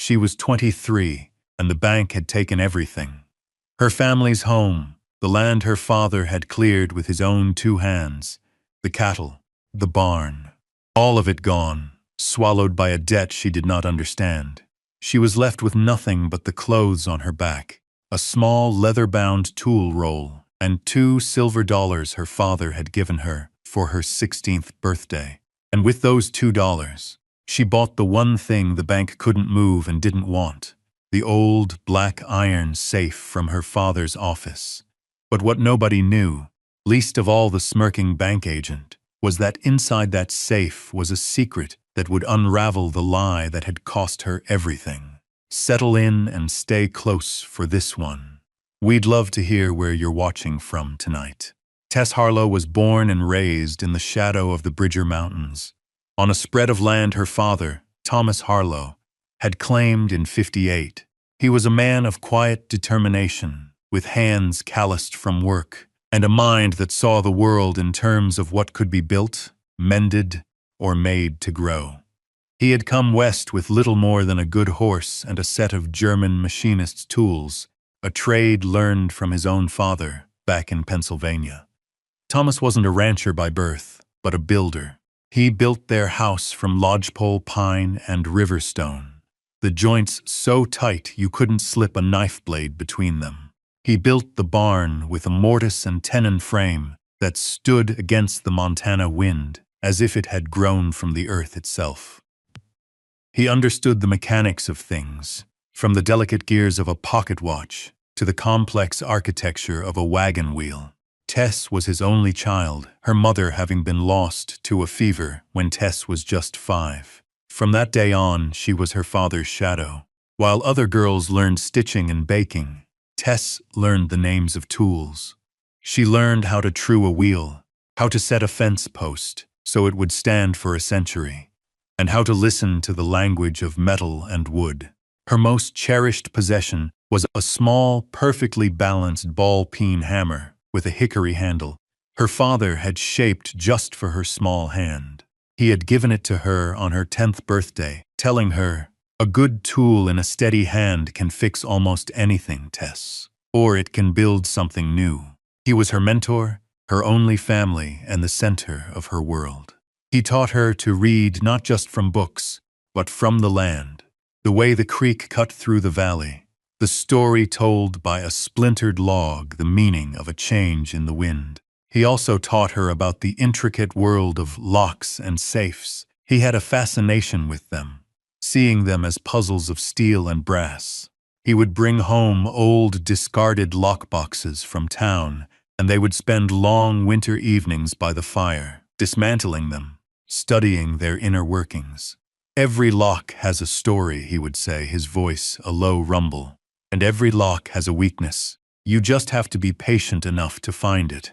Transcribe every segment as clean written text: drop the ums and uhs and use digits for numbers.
She was 23, and the bank had taken everything. Her family's home, the land her father had cleared with his own 2 hands, the cattle, the barn. All of it gone, swallowed by a debt she did not understand. She was left with nothing but the clothes on her back, a small leather-bound tool roll, and 2 silver dollars her father had given her for her 16th birthday. And with those $2, she bought the one thing the bank couldn't move and didn't want, the old black iron safe from her father's office. But what nobody knew, least of all the smirking bank agent, was that inside that safe was a secret that would unravel the lie that had cost her everything. Settle in and stay close for this one. We'd love to hear where you're watching from tonight. Tess Harlow was born and raised in the shadow of the Bridger Mountains, on a spread of land her father, Thomas Harlow, had claimed in '58. He was a man of quiet determination, with hands calloused from work, and a mind that saw the world in terms of what could be built, mended, or made to grow. He had come west with little more than a good horse and a set of German machinist's tools, a trade learned from his own father back in Pennsylvania. Thomas wasn't a rancher by birth, but a builder. He built their house from lodgepole pine and river stone, the joints so tight you couldn't slip a knife blade between them. He built the barn with a mortise and tenon frame that stood against the Montana wind as if it had grown from the earth itself. He understood the mechanics of things, from the delicate gears of a pocket watch to the complex architecture of a wagon wheel. Tess was his only child, her mother having been lost to a fever when Tess was just 5. From that day on, she was her father's shadow. While other girls learned stitching and baking, Tess learned the names of tools. She learned how to true a wheel, how to set a fence post so it would stand for a century, and how to listen to the language of metal and wood. Her most cherished possession was a small, perfectly balanced ball-peen hammer with a hickory handle her father had shaped just for her small hand. He had given it to her on her 10th birthday, telling her, "A good tool in a steady hand can fix almost anything, Tess, or it can build something new." He was her mentor, her only family, and the center of her world. He taught her to read not just from books, but from the land, the way the creek cut through the valley, the story told by a splintered log, the meaning of a change in the wind. He also taught her about the intricate world of locks and safes. He had a fascination with them, seeing them as puzzles of steel and brass. He would bring home old discarded lockboxes from town, and they would spend long winter evenings by the fire, dismantling them, studying their inner workings. "Every lock has a story," he would say, his voice a low rumble. "And every lock has a weakness. You just have to be patient enough to find it."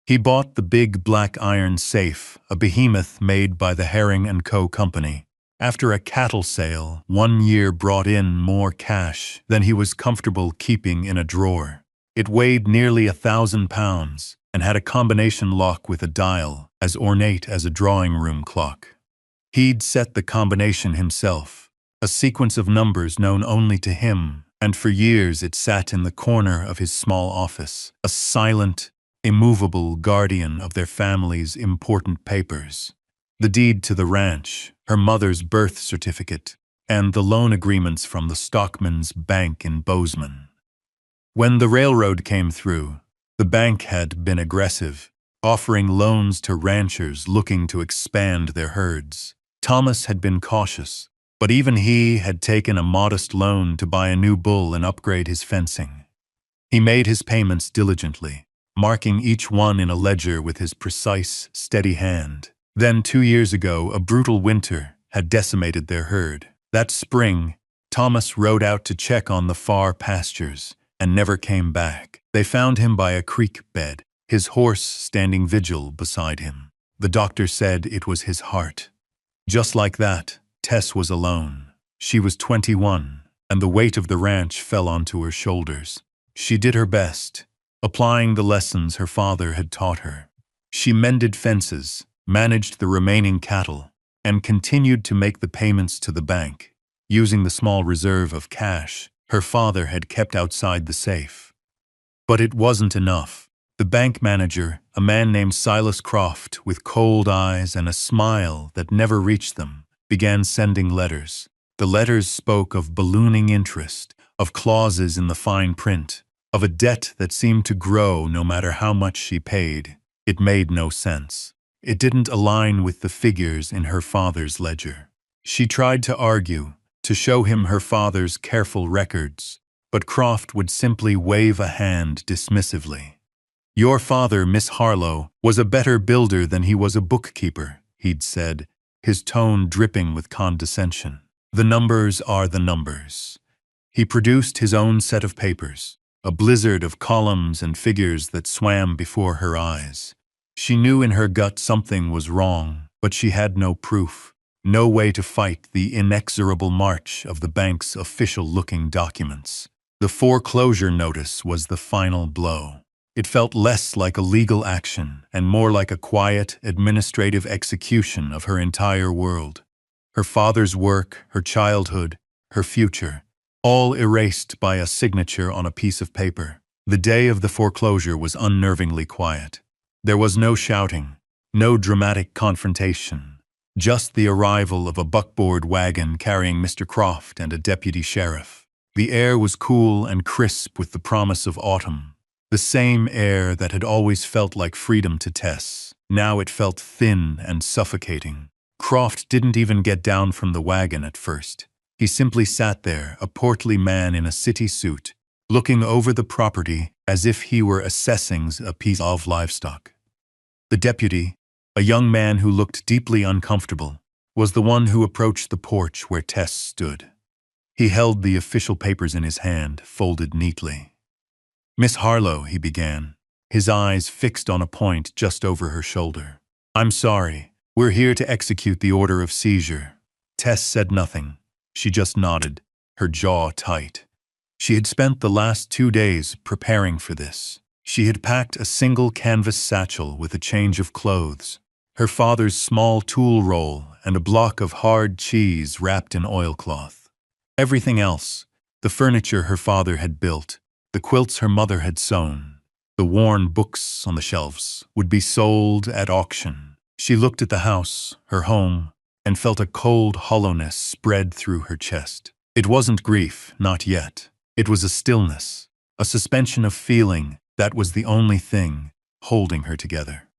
He bought the big black iron safe, a behemoth made by the Herring & Co. company. After a cattle sale, one year brought in more cash than he was comfortable keeping in a drawer. It weighed nearly 1,000 pounds and had a combination lock with a dial as ornate as a drawing room clock. He'd set the combination himself, a sequence of numbers known only to him, and for years it sat in the corner of his small office, a silent, immovable guardian of their family's important papers. The deed to the ranch, her mother's birth certificate, and the loan agreements from the Stockman's Bank in Bozeman. When the railroad came through, the bank had been aggressive, offering loans to ranchers looking to expand their herds. Thomas had been cautious, but even he had taken a modest loan to buy a new bull and upgrade his fencing. He made his payments diligently, marking each one in a ledger with his precise, steady hand. Then 2 years ago, a brutal winter had decimated their herd. That spring, Thomas rode out to check on the far pastures and never came back. They found him by a creek bed, his horse standing vigil beside him. The doctor said it was his heart. Just like that, Tess was alone. She was 21, and the weight of the ranch fell onto her shoulders. She did her best, applying the lessons her father had taught her. She mended fences, managed the remaining cattle, and continued to make the payments to the bank. using the small reserve of cash her father had kept outside the safe. But it wasn't enough. The bank manager, a man named Silas Croft, with cold eyes and a smile that never reached them, began sending letters. The letters spoke of ballooning interest, of clauses in the fine print, of a debt that seemed to grow no matter how much she paid. It made no sense. It didn't align with the figures in her father's ledger. She tried to argue, to show him her father's careful records, but Croft would simply wave a hand dismissively. "Your father, Miss Harlow, was a better builder than he was a bookkeeper," he'd said, his tone dripping with condescension. "The numbers are the numbers." He produced his own set of papers, a blizzard of columns and figures that swam before her eyes. She knew in her gut something was wrong, but she had no proof, no way to fight the inexorable march of the bank's official-looking documents. The foreclosure notice was the final blow. It felt less like a legal action and more like a quiet, administrative execution of her entire world. Her father's work, her childhood, her future, all erased by a signature on a piece of paper. The day of the foreclosure was unnervingly quiet. There was no shouting, no dramatic confrontation, just the arrival of a buckboard wagon carrying Mr. Croft and a deputy sheriff. The air was cool and crisp with the promise of autumn. The same air that had always felt like freedom to Tess. Now it felt thin and suffocating. Croft didn't even get down from the wagon at first. He simply sat there, a portly man in a city suit, looking over the property as if he were assessing a piece of livestock. The deputy, a young man who looked deeply uncomfortable, was the one who approached the porch where Tess stood. He held the official papers in his hand, folded neatly. "Miss Harlow," he began, his eyes fixed on a point just over her shoulder. "I'm sorry. We're here to execute the order of seizure." Tess said nothing. She just nodded, her jaw tight. She had spent the last 2 days preparing for this. She had packed a single canvas satchel with a change of clothes, her father's small tool roll, and a block of hard cheese wrapped in oilcloth. Everything else, the furniture her father had built, the quilts her mother had sewn, the worn books on the shelves, would be sold at auction. She looked at the house, her home, and felt a cold hollowness spread through her chest. It wasn't grief, not yet. It was a stillness, a suspension of feeling that was the only thing holding her together.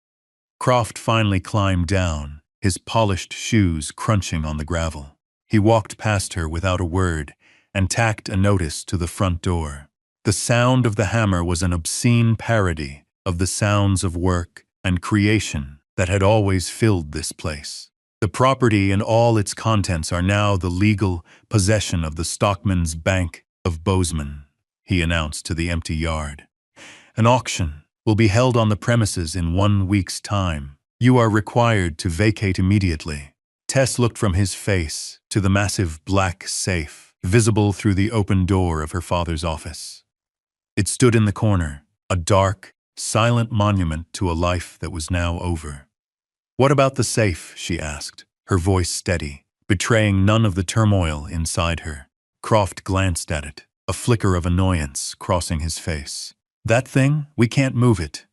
Croft finally climbed down, his polished shoes crunching on the gravel. He walked past her without a word and tacked a notice to the front door. The sound of the hammer was an obscene parody of the sounds of work and creation that had always filled this place. "The property and all its contents are now the legal possession of the Stockman's Bank of Bozeman," he announced to the empty yard. "An auction will be held on the premises in 1 week's time. You are required to vacate immediately." Tess looked from his face to the massive black safe, visible through the open door of her father's office. It stood in the corner, a dark, silent monument to a life that was now over. "What about the safe?" she asked, her voice steady, betraying none of the turmoil inside her. Croft glanced at it, a flicker of annoyance crossing his face. "That thing? We can't move it.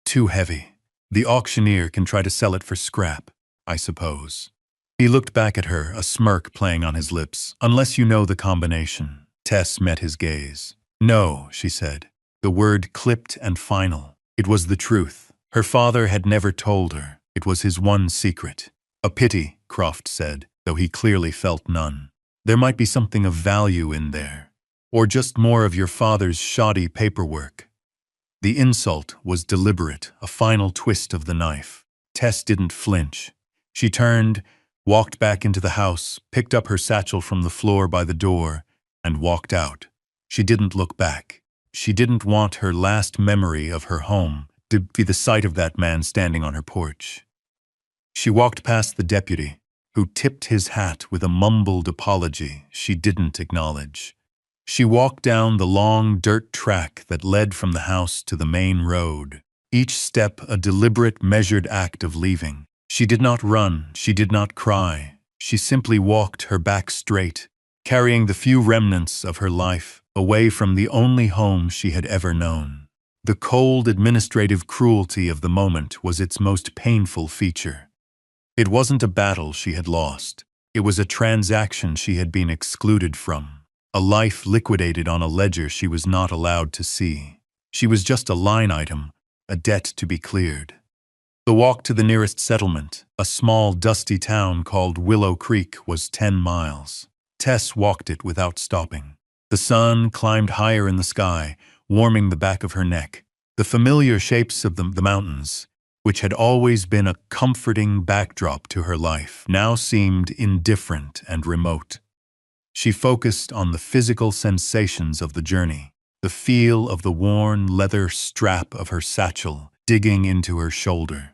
Too heavy. The auctioneer can try to sell it for scrap, I suppose." He looked back at her, a smirk playing on his lips. "Unless you know the combination." Tess met his gaze. "No," she said, the word clipped and final. It was the truth. Her father had never told her. It was his one secret. "A pity," Croft said, though he clearly felt none. "There might be something of value in there. Or just more of your father's shoddy paperwork." The insult was deliberate, a final twist of the knife. Tess didn't flinch. She turned, walked back into the house, picked up her satchel from the floor by the door, and walked out. She didn't look back. She didn't want her last memory of her home to be the sight of that man standing on her porch. She walked past the deputy, who tipped his hat with a mumbled apology she didn't acknowledge. She walked down the long dirt track that led from the house to the main road, each step a deliberate, measured act of leaving. She did not run, she did not cry. She simply walked, her back straight, carrying the few remnants of her life away from the only home she had ever known. The cold administrative cruelty of the moment was its most painful feature. It wasn't a battle she had lost. It was a transaction she had been excluded from, a life liquidated on a ledger she was not allowed to see. She was just a line item, a debt to be cleared. The walk to the nearest settlement, a small, dusty town called Willow Creek, was 10 miles. Tess walked it without stopping. The sun climbed higher in the sky, warming the back of her neck. The familiar shapes of the mountains, which had always been a comforting backdrop to her life, now seemed indifferent and remote. She focused on the physical sensations of the journey, the feel of the worn leather strap of her satchel digging into her shoulder,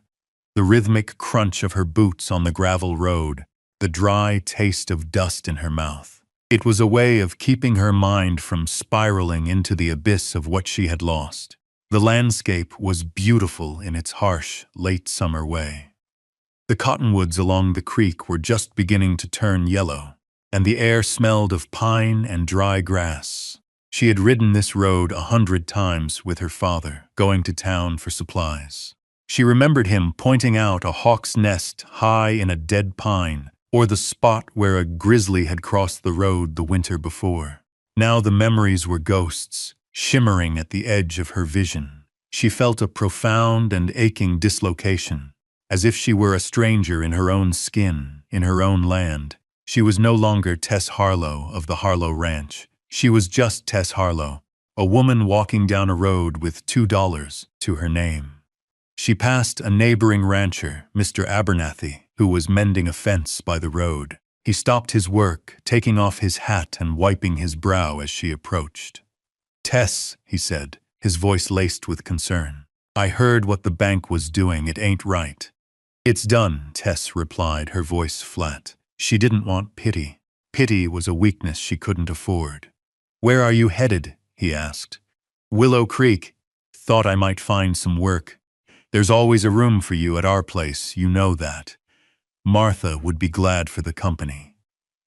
the rhythmic crunch of her boots on the gravel road, the dry taste of dust in her mouth. It was a way of keeping her mind from spiraling into the abyss of what she had lost. The landscape was beautiful in its harsh, late summer way. The cottonwoods along the creek were just beginning to turn yellow, and the air smelled of pine and dry grass. She had ridden this road 100 times with her father, going to town for supplies. She remembered him pointing out a hawk's nest high in a dead pine, or the spot where a grizzly had crossed the road the winter before. Now the memories were ghosts, shimmering at the edge of her vision. She felt a profound and aching dislocation, as if she were a stranger in her own skin, in her own land. She was no longer Tess Harlow of the Harlow Ranch. She was just Tess Harlow, a woman walking down a road with $2 to her name. She passed a neighboring rancher, Mr. Abernathy, who was mending a fence by the road. He stopped his work, taking off his hat and wiping his brow as she approached. "Tess," he said, his voice laced with concern. "I heard what the bank was doing. It ain't right." "It's done," Tess replied, her voice flat. She didn't want pity. Pity was a weakness she couldn't afford. "Where are you headed?" he asked. "Willow Creek. Thought I might find some work. There's always a room for you at our place, you know that. Martha would be glad for the company."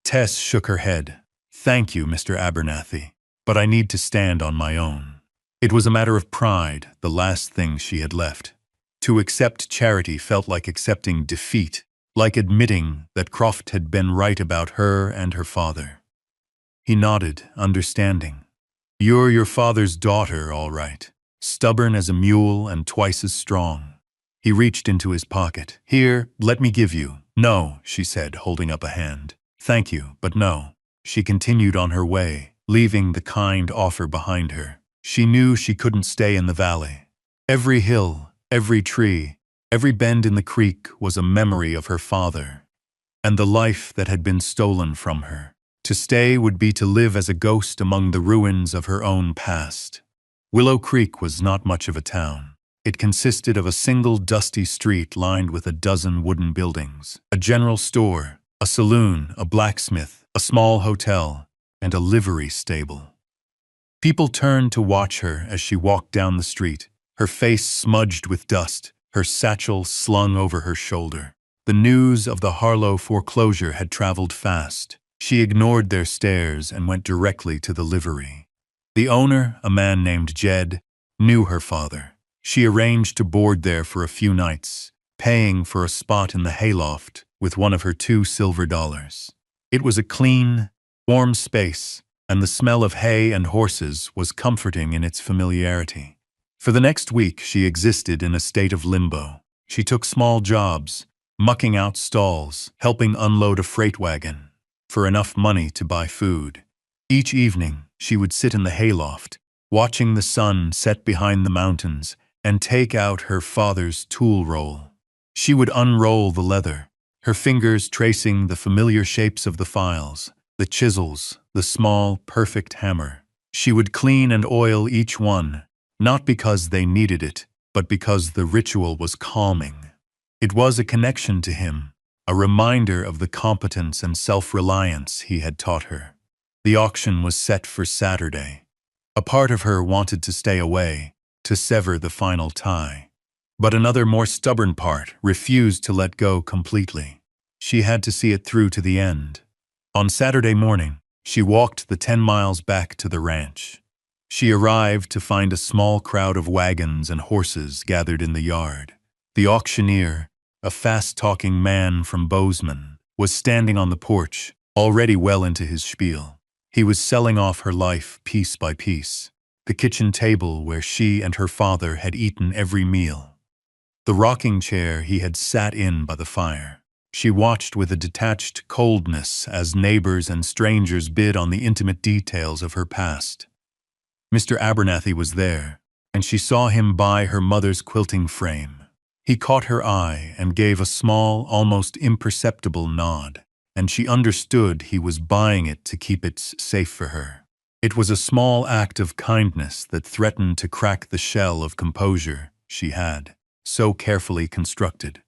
Tess shook her head. "Thank you, Mr. Abernathy, but I need to stand on my own." It was a matter of pride, the last thing she had left. To accept charity felt like accepting defeat, like admitting that Croft had been right about her and her father. He nodded, understanding. "You're your father's daughter, all right. Stubborn as a mule and twice as strong." He reached into his pocket. "Here, let me give you." "No," she said, holding up a hand. "Thank you, but no." She continued on her way, leaving the kind offer behind her. She knew she couldn't stay in the valley. Every hill, every tree, every bend in the creek was a memory of her father, and the life that had been stolen from her. To stay would be to live as a ghost among the ruins of her own past. Willow Creek was not much of a town. It consisted of a single dusty street lined with a dozen wooden buildings, a general store, a saloon, a blacksmith, a small hotel, and a livery stable. People turned to watch her as she walked down the street, her face smudged with dust, her satchel slung over her shoulder. The news of the Harlow foreclosure had traveled fast. She ignored their stares and went directly to the livery. The owner, a man named Jed, knew her father. She arranged to board there for a few nights, paying for a spot in the hayloft with one of her $2 silver. It was a clean, warm space, and the smell of hay and horses was comforting in its familiarity. For the next week, she existed in a state of limbo. She took small jobs, mucking out stalls, helping unload a freight wagon, for enough money to buy food. Each evening, she would sit in the hayloft, watching the sun set behind the mountains, and take out her father's tool roll. She would unroll the leather, her fingers tracing the familiar shapes of the files, the chisels, the small, perfect hammer. She would clean and oil each one, not because they needed it, but because the ritual was calming. It was a connection to him, a reminder of the competence and self-reliance he had taught her. The auction was set for Saturday. A part of her wanted to stay away, to sever the final tie. But another, more stubborn part refused to let go completely. She had to see it through to the end. On Saturday morning, She walked the 10 miles back to the ranch. She arrived to find a small crowd of wagons and horses gathered in the yard. The auctioneer, a fast-talking man from Bozeman, was standing on the porch, already well into his spiel. He was selling off her life piece by piece. The kitchen table where she and her father had eaten every meal. The rocking chair he had sat in by the fire. She watched with a detached coldness as neighbors and strangers bid on the intimate details of her past. Mr. Abernathy was there, and she saw him buy her mother's quilting frame. He caught her eye and gave a small, almost imperceptible nod, and she understood he was buying it to keep it safe for her. It was a small act of kindness that threatened to crack the shell of composure she had so carefully constructed.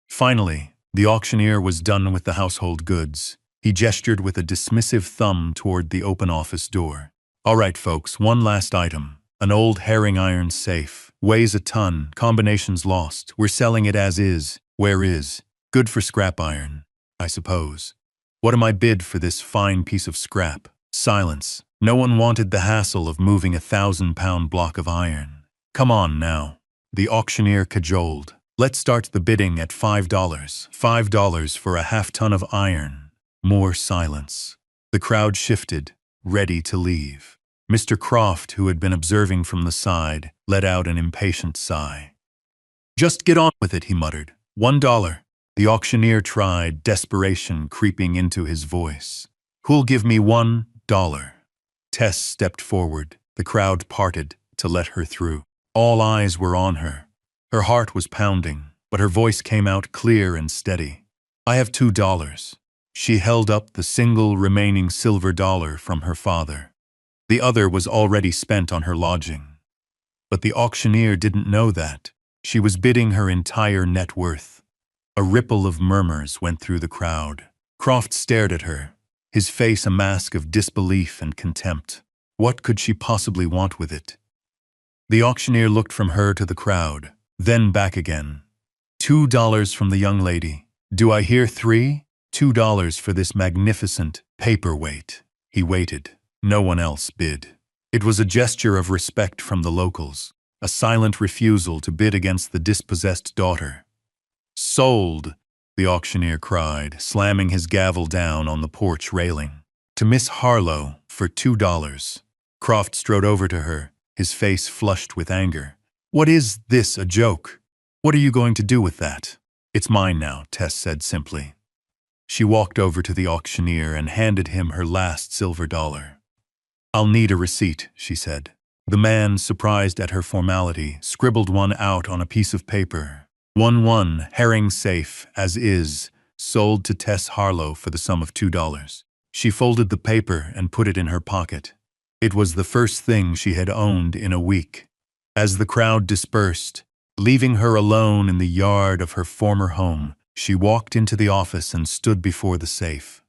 Finally, the auctioneer was done with the household goods. He gestured with a dismissive thumb toward the open office door. "All right, folks, one last item. An old herring iron safe. Weighs a ton. Combinations lost. We're selling it as is. Where is? Good for scrap iron, I suppose. What am I bid for this fine piece of scrap?" Silence. No one wanted the hassle of moving a 1,000-pound block of iron. "Come on now," the auctioneer cajoled. "Let's start the bidding at $5. $5 for a half-ton of iron." More silence. The crowd shifted, ready to leave. Mr. Croft, who had been observing from the side, let out an impatient sigh. "Just get on with it," he muttered. $1. The auctioneer tried, desperation creeping into his voice. "Who'll give me $1? Tess stepped forward. The crowd parted to let her through. All eyes were on her. Her heart was pounding, but her voice came out clear and steady. "I have $2. She held up the single remaining silver dollar from her father. The other was already spent on her lodging. But the auctioneer didn't know that. She was bidding her entire net worth. A ripple of murmurs went through the crowd. Croft stared at her, his face a mask of disbelief and contempt. What could she possibly want with it? The auctioneer looked from her to the crowd, then back again. $2 from the young lady. Do I hear 3? $2 for this magnificent paperweight. He waited. No one else bid. It was a gesture of respect from the locals, a silent refusal to bid against the dispossessed daughter. "Sold!" the auctioneer cried, slamming his gavel down on the porch railing. "To Miss Harlow for $2. Croft strode over to her, his face flushed with anger. "What is this, a joke? What are you going to do with that?" "It's mine now," Tess said simply. She walked over to the auctioneer and handed him her last silver dollar. "I'll need a receipt," she said. The man, surprised at her formality, scribbled one out on a piece of paper. 1-1, herring safe, as is, sold to Tess Harlow for the sum of $2. She folded the paper and put it in her pocket. It was the first thing she had owned in a week. As the crowd dispersed, leaving her alone in the yard of her former home, she walked into the office and stood before the safe.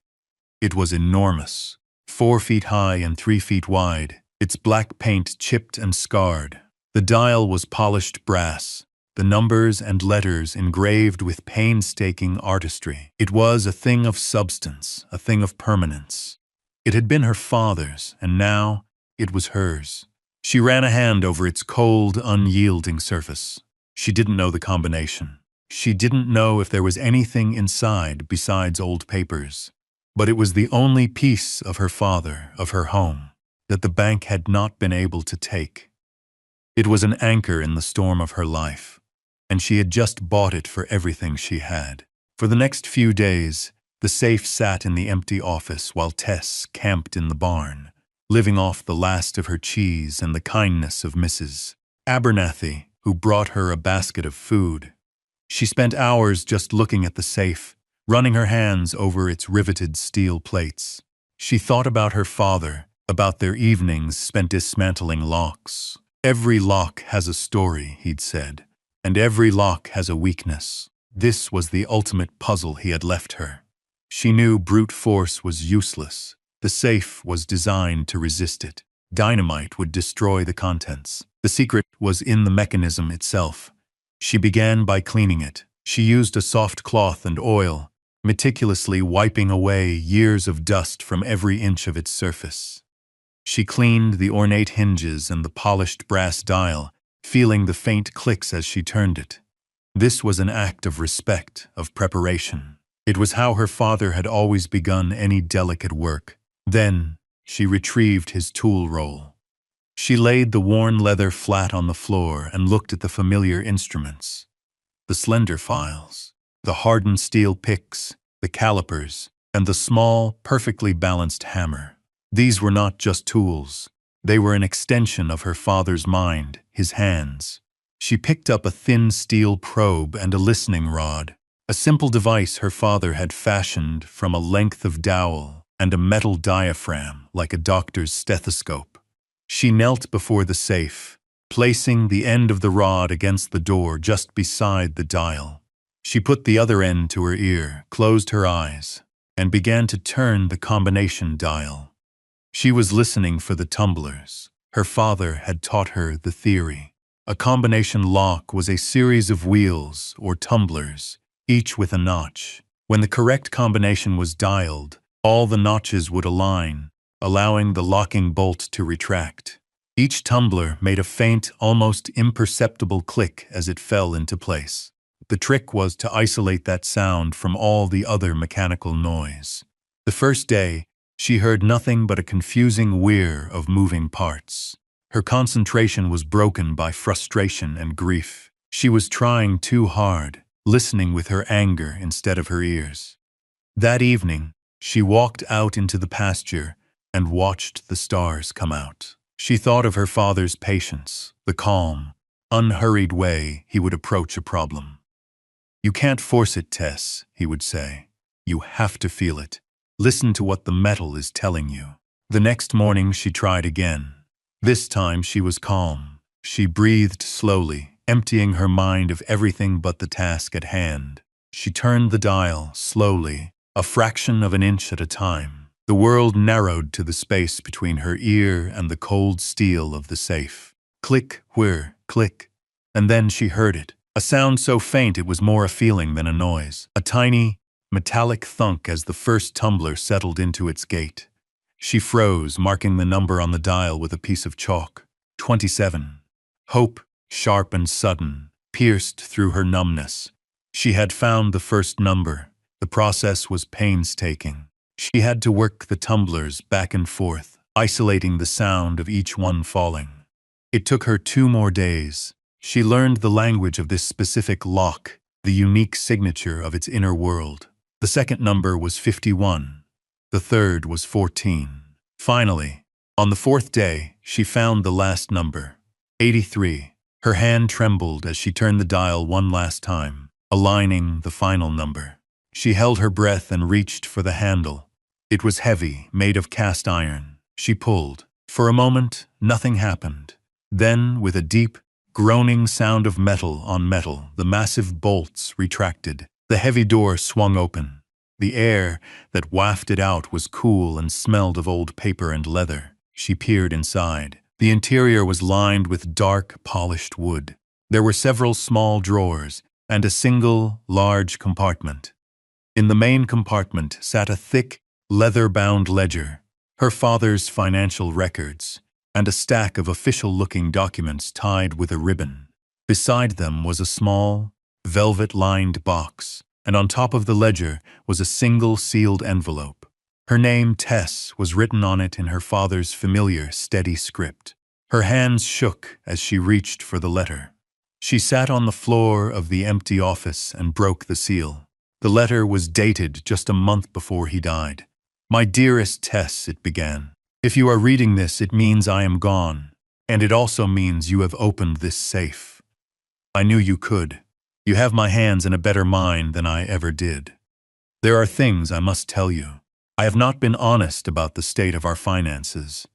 It was enormous, 4 feet high and 3 feet wide, its black paint chipped and scarred. The dial was polished brass, the numbers and letters engraved with painstaking artistry. It was a thing of substance, a thing of permanence. It had been her father's, and now it was hers. She ran a hand over its cold, unyielding surface. She didn't know the combination. She didn't know if there was anything inside besides old papers. But it was the only piece of her father, of her home, that the bank had not been able to take. It was an anchor in the storm of her life, and she had just bought it for everything she had. For the next few days, the safe sat in the empty office while Tess camped in the barn, living off the last of her cheese and the kindness of Mrs. Abernathy, who brought her a basket of food. She spent hours just looking at the safe, running her hands over its riveted steel plates. She thought about her father, about their evenings spent dismantling locks. "Every lock has a story," he'd said, "and every lock has a weakness." This was the ultimate puzzle he had left her. She knew brute force was useless. The safe was designed to resist it. Dynamite would destroy the contents. The secret was in the mechanism itself. She began by cleaning it. She used a soft cloth and oil, meticulously wiping away years of dust from every inch of its surface. She cleaned the ornate hinges and the polished brass dial, feeling the faint clicks as she turned it. This was an act of respect, of preparation. It was how her father had always begun any delicate work. Then, she retrieved his tool roll. She laid the worn leather flat on the floor and looked at the familiar instruments. The slender files, the hardened steel picks, the calipers, and the small, perfectly balanced hammer. These were not just tools. They were an extension of her father's mind, his hands. She picked up a thin steel probe and a listening rod, a simple device her father had fashioned from a length of dowel and a metal diaphragm like a doctor's stethoscope. She knelt before the safe, placing the end of the rod against the door just beside the dial. She put the other end to her ear, closed her eyes, and began to turn the combination dial. She was listening for the tumblers. Her father had taught her the theory. A combination lock was a series of wheels, or tumblers, each with a notch. When the correct combination was dialed, all the notches would align, allowing the locking bolt to retract. Each tumbler made a faint, almost imperceptible click as it fell into place. The trick was to isolate that sound from all the other mechanical noise. The first day, she heard nothing but a confusing whir of moving parts. Her concentration was broken by frustration and grief. She was trying too hard, listening with her anger instead of her ears. That evening, she walked out into the pasture and watched the stars come out. She thought of her father's patience, the calm, unhurried way he would approach a problem. "You can't force it, Tess," he would say. "You have to feel it. Listen to what the metal is telling you." The next morning she tried again. This time she was calm. She breathed slowly, emptying her mind of everything but the task at hand. She turned the dial slowly, a fraction of an inch at a time. The world narrowed to the space between her ear and the cold steel of the safe. Click, whir, click. And then she heard it. A sound so faint it was more a feeling than a noise. A tiny, metallic thunk as the first tumbler settled into its gate. She froze, marking the number on the dial with a piece of chalk. 27. Hope, sharp and sudden, pierced through her numbness. She had found the first number. The process was painstaking. She had to work the tumblers back and forth, isolating the sound of each one falling. It took her 2 more days. She learned the language of this specific lock, the unique signature of its inner world. The second number was 51. The third was 14. Finally, on the 4th day, she found the last number, 83. Her hand trembled as she turned the dial one last time, aligning the final number. She held her breath and reached for the handle. It was heavy, made of cast iron. She pulled. For a moment, nothing happened. Then, with a deep, groaning sound of metal on metal, the massive bolts retracted. The heavy door swung open. The air that wafted out was cool and smelled of old paper and leather. She peered inside. The interior was lined with dark, polished wood. There were several small drawers and a single, large compartment. In the main compartment sat a thick, leather-bound ledger, her father's financial records, and a stack of official-looking documents tied with a ribbon. Beside them was a small, velvet-lined box, and on top of the ledger was a single sealed envelope. Her name, Tess, was written on it in her father's familiar, steady script. Her hands shook as she reached for the letter. She sat on the floor of the empty office and broke the seal. The letter was dated just a month before he died. "My dearest Tess," it began. "If you are reading this, it means I am gone, and it also means you have opened this safe. I knew you could. You have my hands in a better mind than I ever did. There are things I must tell you. I have not been honest about the state of our finances,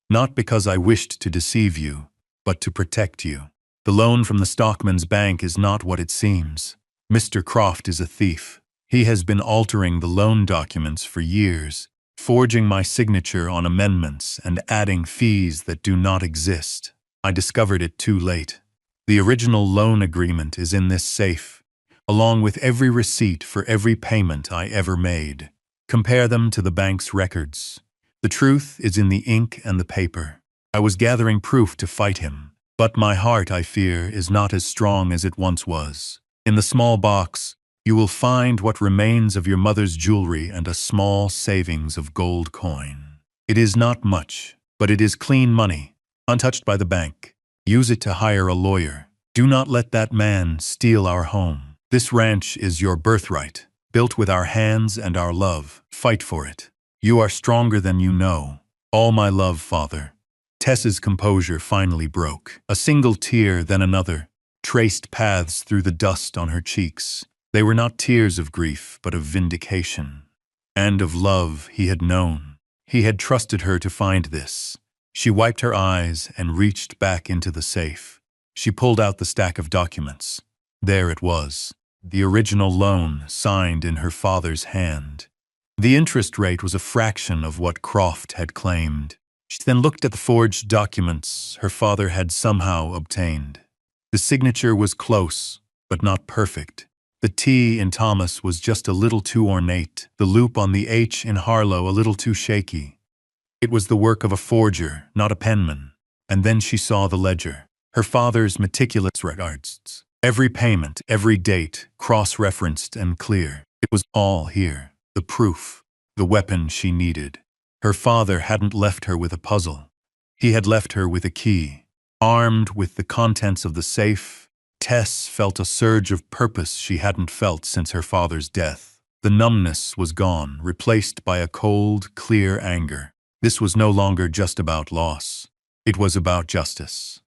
not because I wished to deceive you, but to protect you. The loan from the Stockman's Bank is not what it seems. Mr. Croft is a thief. He has been altering the loan documents for years, forging my signature on amendments and adding fees that do not exist. I discovered it too late. The original loan agreement is in this safe, along with every receipt for every payment I ever made. Compare them to the bank's records. The truth is in the ink and the paper. I was gathering proof to fight him, but my heart, I fear, is not as strong as it once was. In the small box, you will find what remains of your mother's jewelry and a small savings of gold coin. It is not much, but it is clean money, untouched by the bank. Use it to hire a lawyer. Do not let that man steal our home. This ranch is your birthright, built with our hands and our love. Fight for it. You are stronger than you know. All my love, Father. Tess's composure finally broke. A single tear, then another, traced paths through the dust on her cheeks. They were not tears of grief, but of vindication. And of love he had known. He had trusted her to find this. She wiped her eyes and reached back into the safe. She pulled out the stack of documents. There it was, the original loan signed in her father's hand. The interest rate was a fraction of what Croft had claimed. She then looked at the forged documents her father had somehow obtained. The signature was close, but not perfect. The T in Thomas was just a little too ornate, the loop on the H in Harlow a little too shaky. It was the work of a forger, not a penman. And then she saw the ledger, her father's meticulous records. Every payment, every date, cross-referenced and clear. It was all here, the proof, the weapon she needed. Her father hadn't left her with a puzzle. He had left her with a key. Armed with the contents of the safe, Tess felt a surge of purpose she hadn't felt since her father's death. The numbness was gone, replaced by a cold, clear anger. This was no longer just about loss. It was about justice.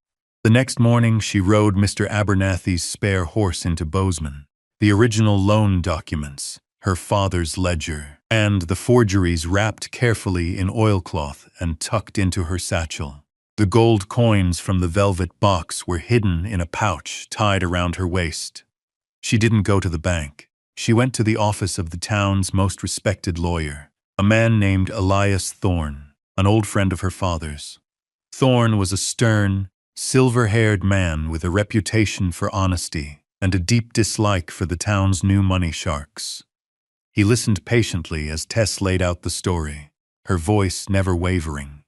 The next morning, she rode Mr. Abernathy's spare horse into Bozeman. The original loan documents, her father's ledger, and the forgeries wrapped carefully in oilcloth and tucked into her satchel. The gold coins from the velvet box were hidden in a pouch tied around her waist. She didn't go to the bank. She went to the office of the town's most respected lawyer, a man named Elias Thorne, an old friend of her father's. Thorne was a stern, silver-haired man with a reputation for honesty and a deep dislike for the town's new money sharks. He listened patiently as Tess laid out the story, her voice never wavering.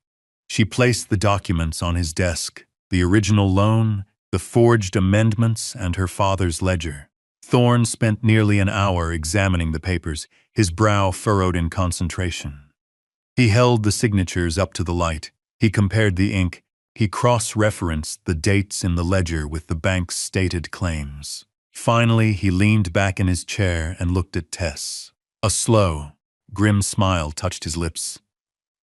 She placed the documents on his desk, the original loan, the forged amendments, and her father's ledger. Thorne spent nearly an hour examining the papers, his brow furrowed in concentration. He held the signatures up to the light. He compared the ink. He cross-referenced the dates in the ledger with the bank's stated claims. Finally, he leaned back in his chair and looked at Tess. A slow, grim smile touched his lips.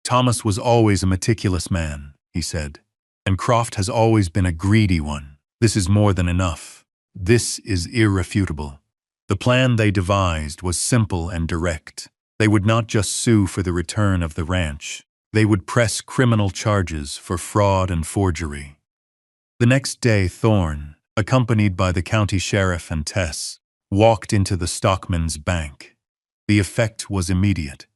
Thomas was always a meticulous man, he said, and Croft has always been a greedy one. This is more than enough. This is irrefutable. The plan they devised was simple and direct. They would not just sue for the return of the ranch. They would press criminal charges for fraud and forgery. The next day, Thorne, accompanied by the county sheriff and Tess, walked into the Stockman's bank. The effect was immediate.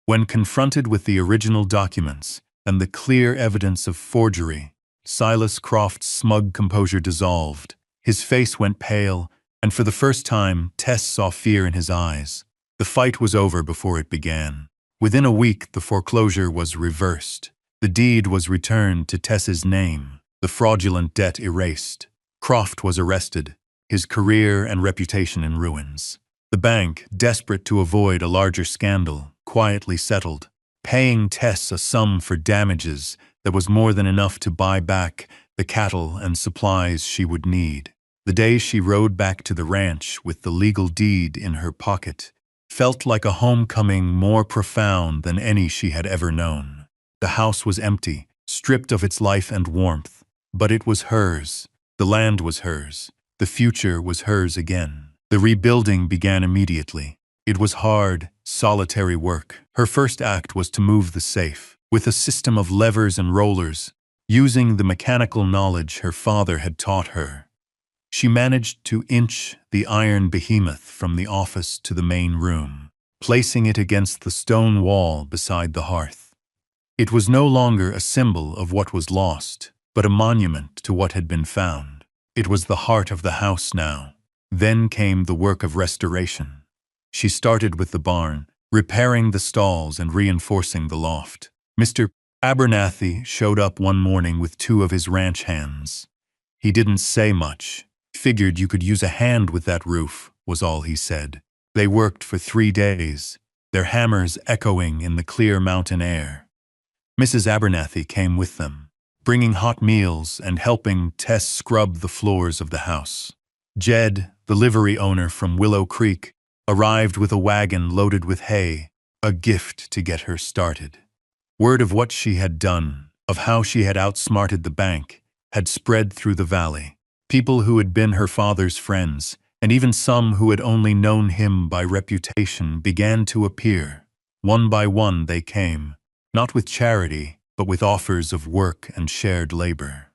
When confronted with the original documents and the clear evidence of forgery, Silas Croft's smug composure dissolved. His face went pale, and for the first time, Tess saw fear in his eyes. The fight was over before it began. Within a week, the foreclosure was reversed. The deed was returned to Tess's name, the fraudulent debt erased. Croft was arrested, his career and reputation in ruins. The bank, desperate to avoid a larger scandal, quietly settled, paying Tess a sum for damages that was more than enough to buy back the cattle and supplies she would need. The day she rode back to the ranch with the legal deed in her pocket felt like a homecoming more profound than any she had ever known. The house was empty, stripped of its life and warmth, but it was hers. The land was hers. The future was hers again. The rebuilding began immediately. It was hard, solitary work. Her first act was to move the safe, with a system of levers and rollers, using the mechanical knowledge her father had taught her. She managed to inch the iron behemoth from the office to the main room, placing it against the stone wall beside the hearth. It was no longer a symbol of what was lost, but a monument to what had been found. It was the heart of the house now, Then came the work of restoration. She started with the barn, repairing the stalls and reinforcing the loft. Mr. Abernathy showed up one morning with two of his ranch hands. He didn't say much. Figured you could use a hand with that roof, was all he said. They worked for 3 days, their hammers echoing in the clear mountain air. Mrs. Abernathy came with them, bringing hot meals and helping Tess scrub the floors of the house. Jed, the livery owner from Willow Creek, arrived with a wagon loaded with hay, a gift to get her started. Word of what she had done, of how she had outsmarted the bank, had spread through the valley. People who had been her father's friends, and even some who had only known him by reputation, began to appear. One by one they came, not with charity, but with offers of work and shared labor.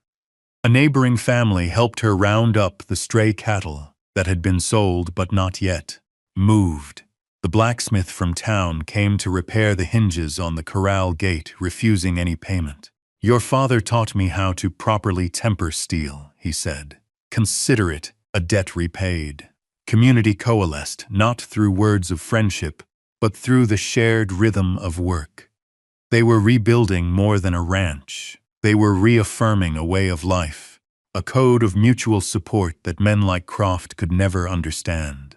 A neighboring family helped her round up the stray cattle that had been sold but not yet moved. The blacksmith from town came to repair the hinges on the corral gate, refusing any payment. "Your father taught me how to properly temper steel," he said. "Consider it a debt repaid." Community coalesced, not through words of friendship, but through the shared rhythm of work. They were rebuilding more than a ranch. They were reaffirming a way of life, a code of mutual support that men like Croft could never understand.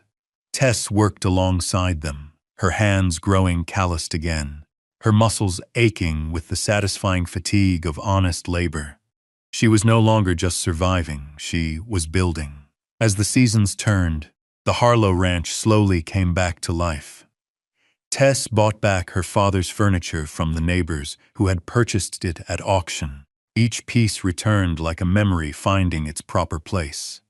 Tess worked alongside them, her hands growing calloused again, her muscles aching with the satisfying fatigue of honest labor. She was no longer just surviving, she was building. As the seasons turned, the Harlow Ranch slowly came back to life. Tess bought back her father's furniture from the neighbors who had purchased it at auction. Each piece returned like a memory finding its proper place.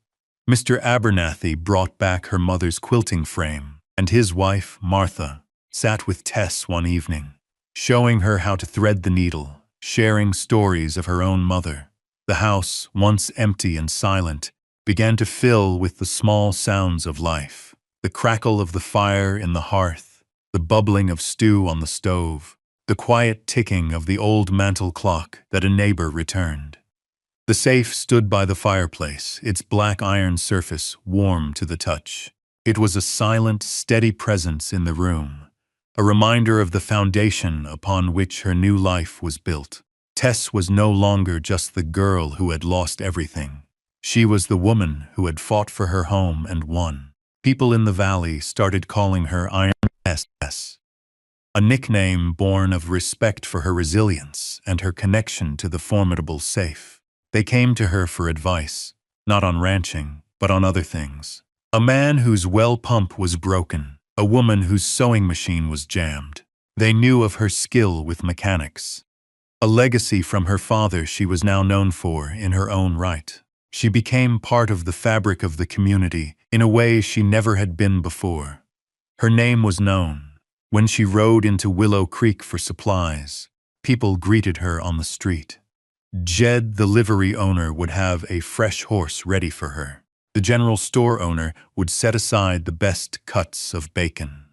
Mr. Abernathy brought back her mother's quilting frame, and his wife, Martha, sat with Tess one evening, showing her how to thread the needle, sharing stories of her own mother. The house, once empty and silent, began to fill with the small sounds of life, the crackle of the fire in the hearth, the bubbling of stew on the stove, the quiet ticking of the old mantel clock that a neighbor returned. The safe stood by the fireplace, its black iron surface warm to the touch. It was a silent, steady presence in the room, a reminder of the foundation upon which her new life was built. Tess was no longer just the girl who had lost everything. She was the woman who had fought for her home and won. People in the valley started calling her Iron Tess, a nickname born of respect for her resilience and her connection to the formidable safe. They came to her for advice, not on ranching, but on other things. A man whose well pump was broken, a woman whose sewing machine was jammed. They knew of her skill with mechanics. A legacy from her father she was now known for in her own right. She became part of the fabric of the community in a way she never had been before. Her name was known. When she rode into Willow Creek for supplies, people greeted her on the street. Jed, the livery owner, would have a fresh horse ready for her. The general store owner would set aside the best cuts of bacon.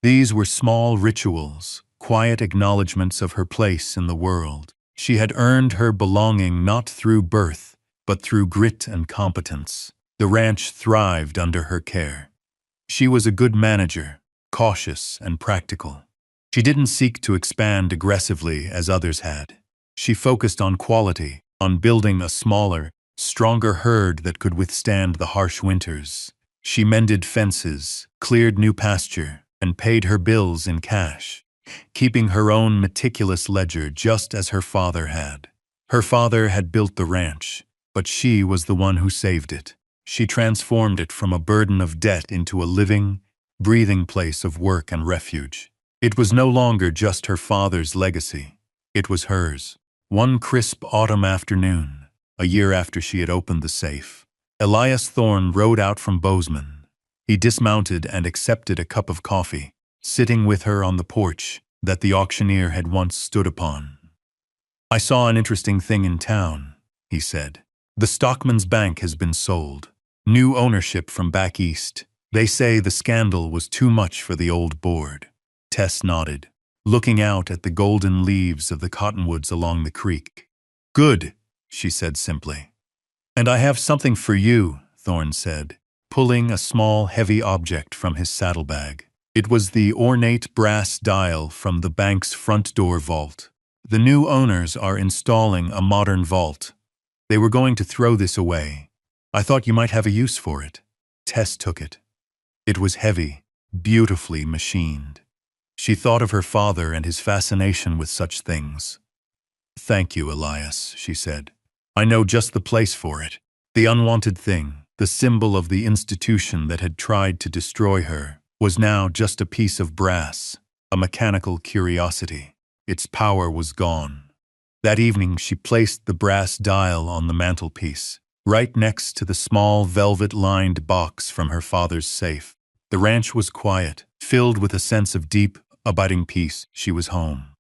These were small rituals, quiet acknowledgments of her place in the world. She had earned her belonging not through birth, but through grit and competence. The ranch thrived under her care. She was a good manager, cautious and practical. She didn't seek to expand aggressively as others had. She focused on quality, on building a smaller, stronger herd that could withstand the harsh winters. She mended fences, cleared new pasture, and paid her bills in cash, keeping her own meticulous ledger just as her father had. Her father had built the ranch, but she was the one who saved it. She transformed it from a burden of debt into a living, breathing place of work and refuge. It was no longer just her father's legacy. It was hers. One crisp autumn afternoon, a year after she had opened the safe, Elias Thorne rode out from Bozeman. He dismounted and accepted a cup of coffee, sitting with her on the porch that the auctioneer had once stood upon. "I saw an interesting thing in town," he said. "The Stockman's Bank has been sold. New ownership from back east. They say the scandal was too much for the old board." Tess nodded, looking out at the golden leaves of the cottonwoods along the creek. "Good," she said simply. "And I have something for you," Thorne said. pulling a small, heavy object from his saddlebag. It was the ornate brass dial from the bank's front door vault. The new owners are installing a modern vault. They were going to throw this away. I thought you might have a use for it. Tess took it. It was heavy, beautifully machined. She thought of her father and his fascination with such things. "Thank you, Elias," she said. "I know just the place for it." The unwanted thing, the symbol of the institution that had tried to destroy her, was now just a piece of brass, a mechanical curiosity. Its power was gone. That evening she placed the brass dial on the mantelpiece, right next to the small velvet-lined box from her father's safe. The ranch was quiet, filled with a sense of deep, abiding peace. She was home.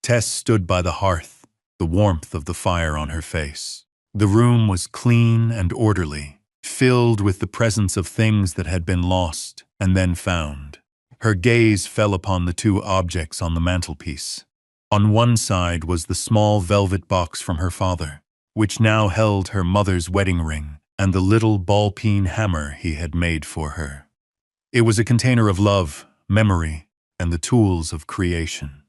Tess stood by the hearth, the warmth of the fire on her face. The room was clean and orderly, filled with the presence of things that had been lost and then found. Her gaze fell upon the two objects on the mantelpiece. On one side was the small velvet box from her father, which now held her mother's wedding ring and the little ball-peen hammer he had made for her. It was a container of love, memory, and the tools of creation.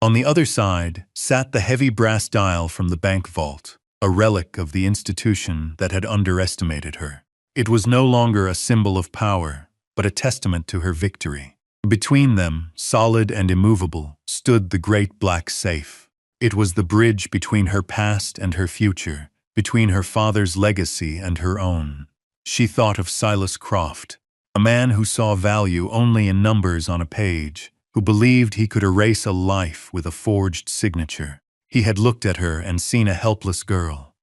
On the other side sat the heavy brass dial from the bank vault, a relic of the institution that had underestimated her. It was no longer a symbol of power, but a testament to her victory. Between them, solid and immovable, stood the great black safe. It was the bridge between her past and her future, between her father's legacy and her own. She thought of Silas Croft, a man who saw value only in numbers on a page, who believed he could erase a life with a forged signature. He had looked at her and seen a helpless girl.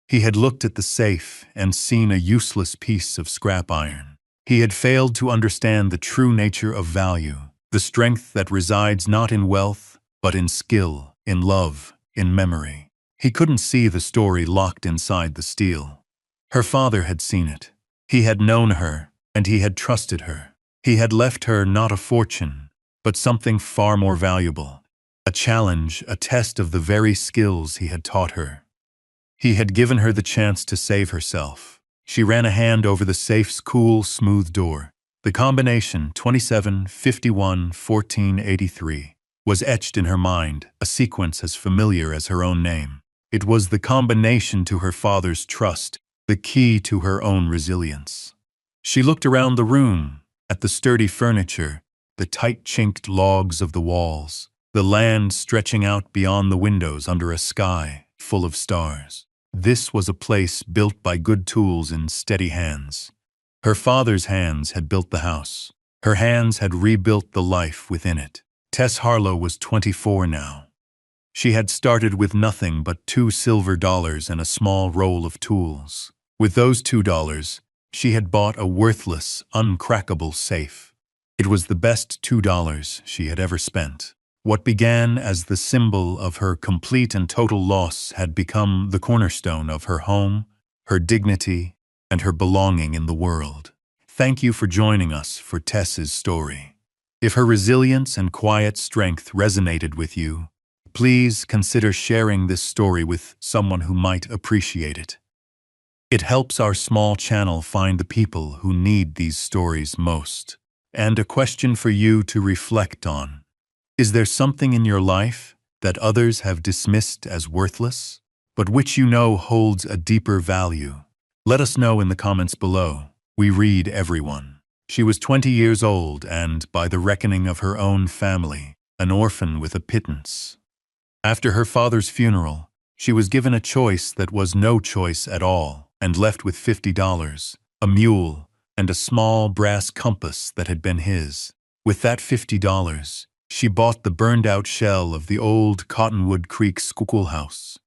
He had looked at the safe and seen a useless piece of scrap iron. He had failed to understand the true nature of value, the strength that resides not in wealth, but in skill, in love, in memory. He couldn't see the story locked inside the steel. Her father had seen it. He had known her, and he had trusted her. He had left her not a fortune, but something far more valuable. A challenge, a test of the very skills he had taught her. He had given her the chance to save herself. She ran a hand over the safe's cool, smooth door. The combination 27511483 was etched in her mind, a sequence as familiar as her own name. It was the combination to her father's trust, the key to her own resilience. She looked around the room, at the sturdy furniture, the tight-chinked logs of the walls, the land stretching out beyond the windows under a sky full of stars. This was a place built by good tools in steady hands. Her father's hands had built the house. Her hands had rebuilt the life within it. Tess Harlow was 24 now. She had started with nothing but $2 silver and a small roll of tools. With those $2, she had bought a worthless, uncrackable safe. It was the best $2 she had ever spent. What began as the symbol of her complete and total loss had become the cornerstone of her home, her dignity, and her belonging in the world. Thank you for joining us for Tess's story. If her resilience and quiet strength resonated with you, please consider sharing this story with someone who might appreciate it. It helps our small channel find the people who need these stories most. And a question for you to reflect on. Is there something in your life that others have dismissed as worthless, but which you know holds a deeper value? Let us know in the comments below. We read everyone. She was 20 years old and, by the reckoning of her own family, an orphan with a pittance. After her father's funeral, she was given a choice that was no choice at all and left with $50, a mule, and a small brass compass that had been his. With that $50, she bought the burned-out shell of the old Cottonwood Creek schoolhouse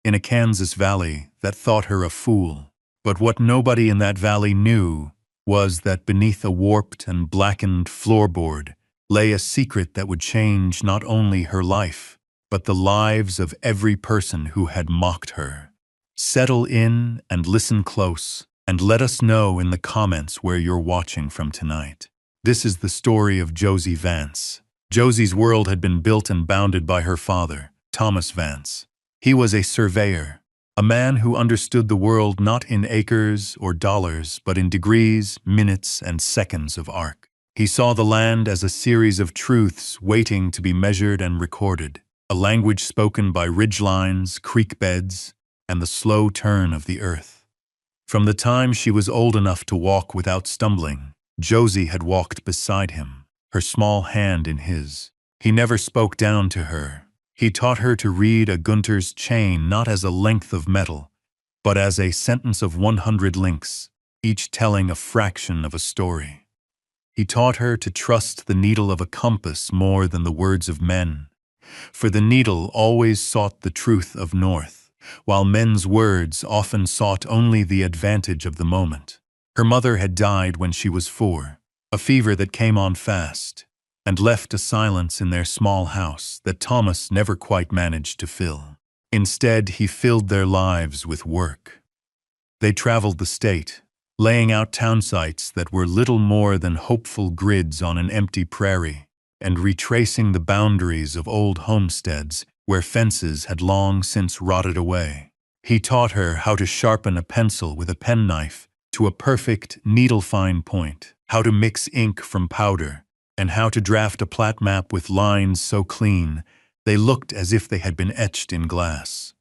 in a Kansas valley that thought her a fool. But what nobody in that valley knew was that beneath a warped and blackened floorboard lay a secret that would change not only her life, but the lives of every person who had mocked her. Settle in and listen close, and let us know in the comments where you're watching from tonight. This is the story of Josie Vance. Josie's world had been built and bounded by her father, Thomas Vance. He was a surveyor, A man who understood the world not in acres or dollars, but in degrees, minutes, and seconds of arc. He saw the land as a series of truths waiting to be measured and recorded, a language spoken by ridgelines, creek beds, and the slow turn of the earth. From the time she was old enough to walk without stumbling, Josie had walked beside him, her small hand in his. He never spoke down to her. He taught her to read a Gunter's chain not as a length of metal, but as a sentence of 100 links, each telling a fraction of a story. He taught her to trust the needle of a compass more than the words of men, for the needle always sought the truth of north, while men's words often sought only the advantage of the moment. Her mother had died when she was 4, a fever that came on fast, and left a silence in their small house that Thomas never quite managed to fill. Instead, he filled their lives with work. They traveled the state, laying out town sites that were little more than hopeful grids on an empty prairie, and retracing the boundaries of old homesteads where fences had long since rotted away. He taught her how to sharpen a pencil with a penknife to a perfect needle-fine point, how to mix ink from powder, and how to draft a plat map with lines so clean they looked as if they had been etched in glass.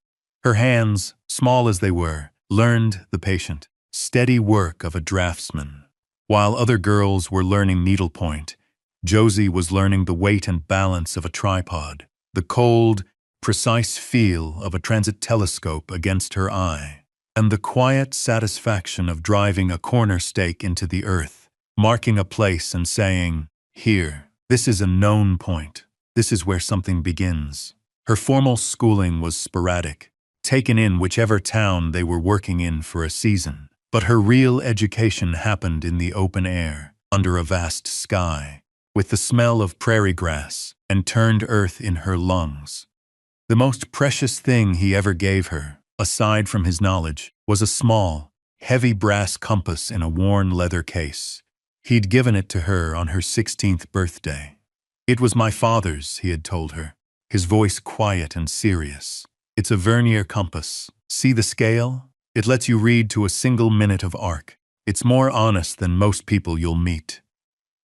Her hands, small as they were, learned the patient, steady work of a draftsman. While other girls were learning needlepoint, Josie was learning the weight and balance of a tripod, the cold, precise feel of a transit telescope against her eye, and the quiet satisfaction of driving a corner stake into the earth, marking a place and saying, "Here, this is a known point. This is where something begins." Her formal schooling was sporadic, taken in whichever town they were working in for a season. But her real education happened in the open air, under a vast sky, with the smell of prairie grass and turned earth in her lungs. The most precious thing he ever gave her, aside from his knowledge, was a small, heavy brass compass in a worn leather case. He'd given it to her on her 16th birthday. "It was my father's," he had told her, his voice quiet and serious. "It's a vernier compass. See the scale? It lets you read to a single minute of arc. It's more honest than most people you'll meet."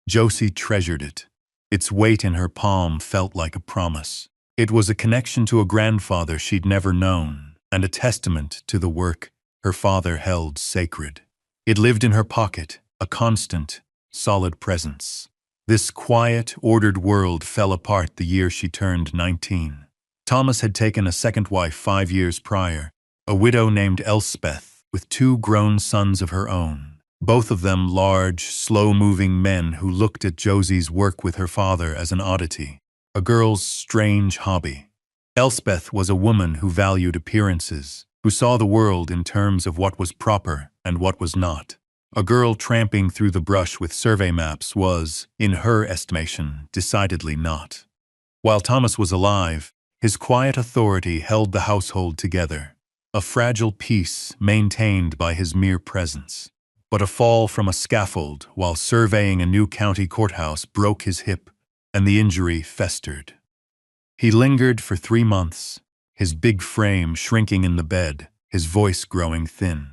Josie treasured it. Its weight in her palm felt like a promise. It was a connection to a grandfather she'd never known, and a testament to the work her father held sacred. It lived in her pocket, a constant, solid presence. This quiet, ordered world fell apart the year she turned 19. Thomas had taken a second wife 5 years prior, a widow named Elspeth, with 2 grown sons of her own, both of them large, slow-moving men who looked at Josie's work with her father as an oddity, a girl's strange hobby. Elspeth was a woman who valued appearances, who saw the world in terms of what was proper and what was not. A girl tramping through the brush with survey maps was, in her estimation, decidedly not. While Thomas was alive, his quiet authority held the household together, a fragile peace maintained by his mere presence. But a fall from a scaffold while surveying a new county courthouse broke his hip, and the injury festered. He lingered for 3 months, his big frame shrinking in the bed, his voice growing thin.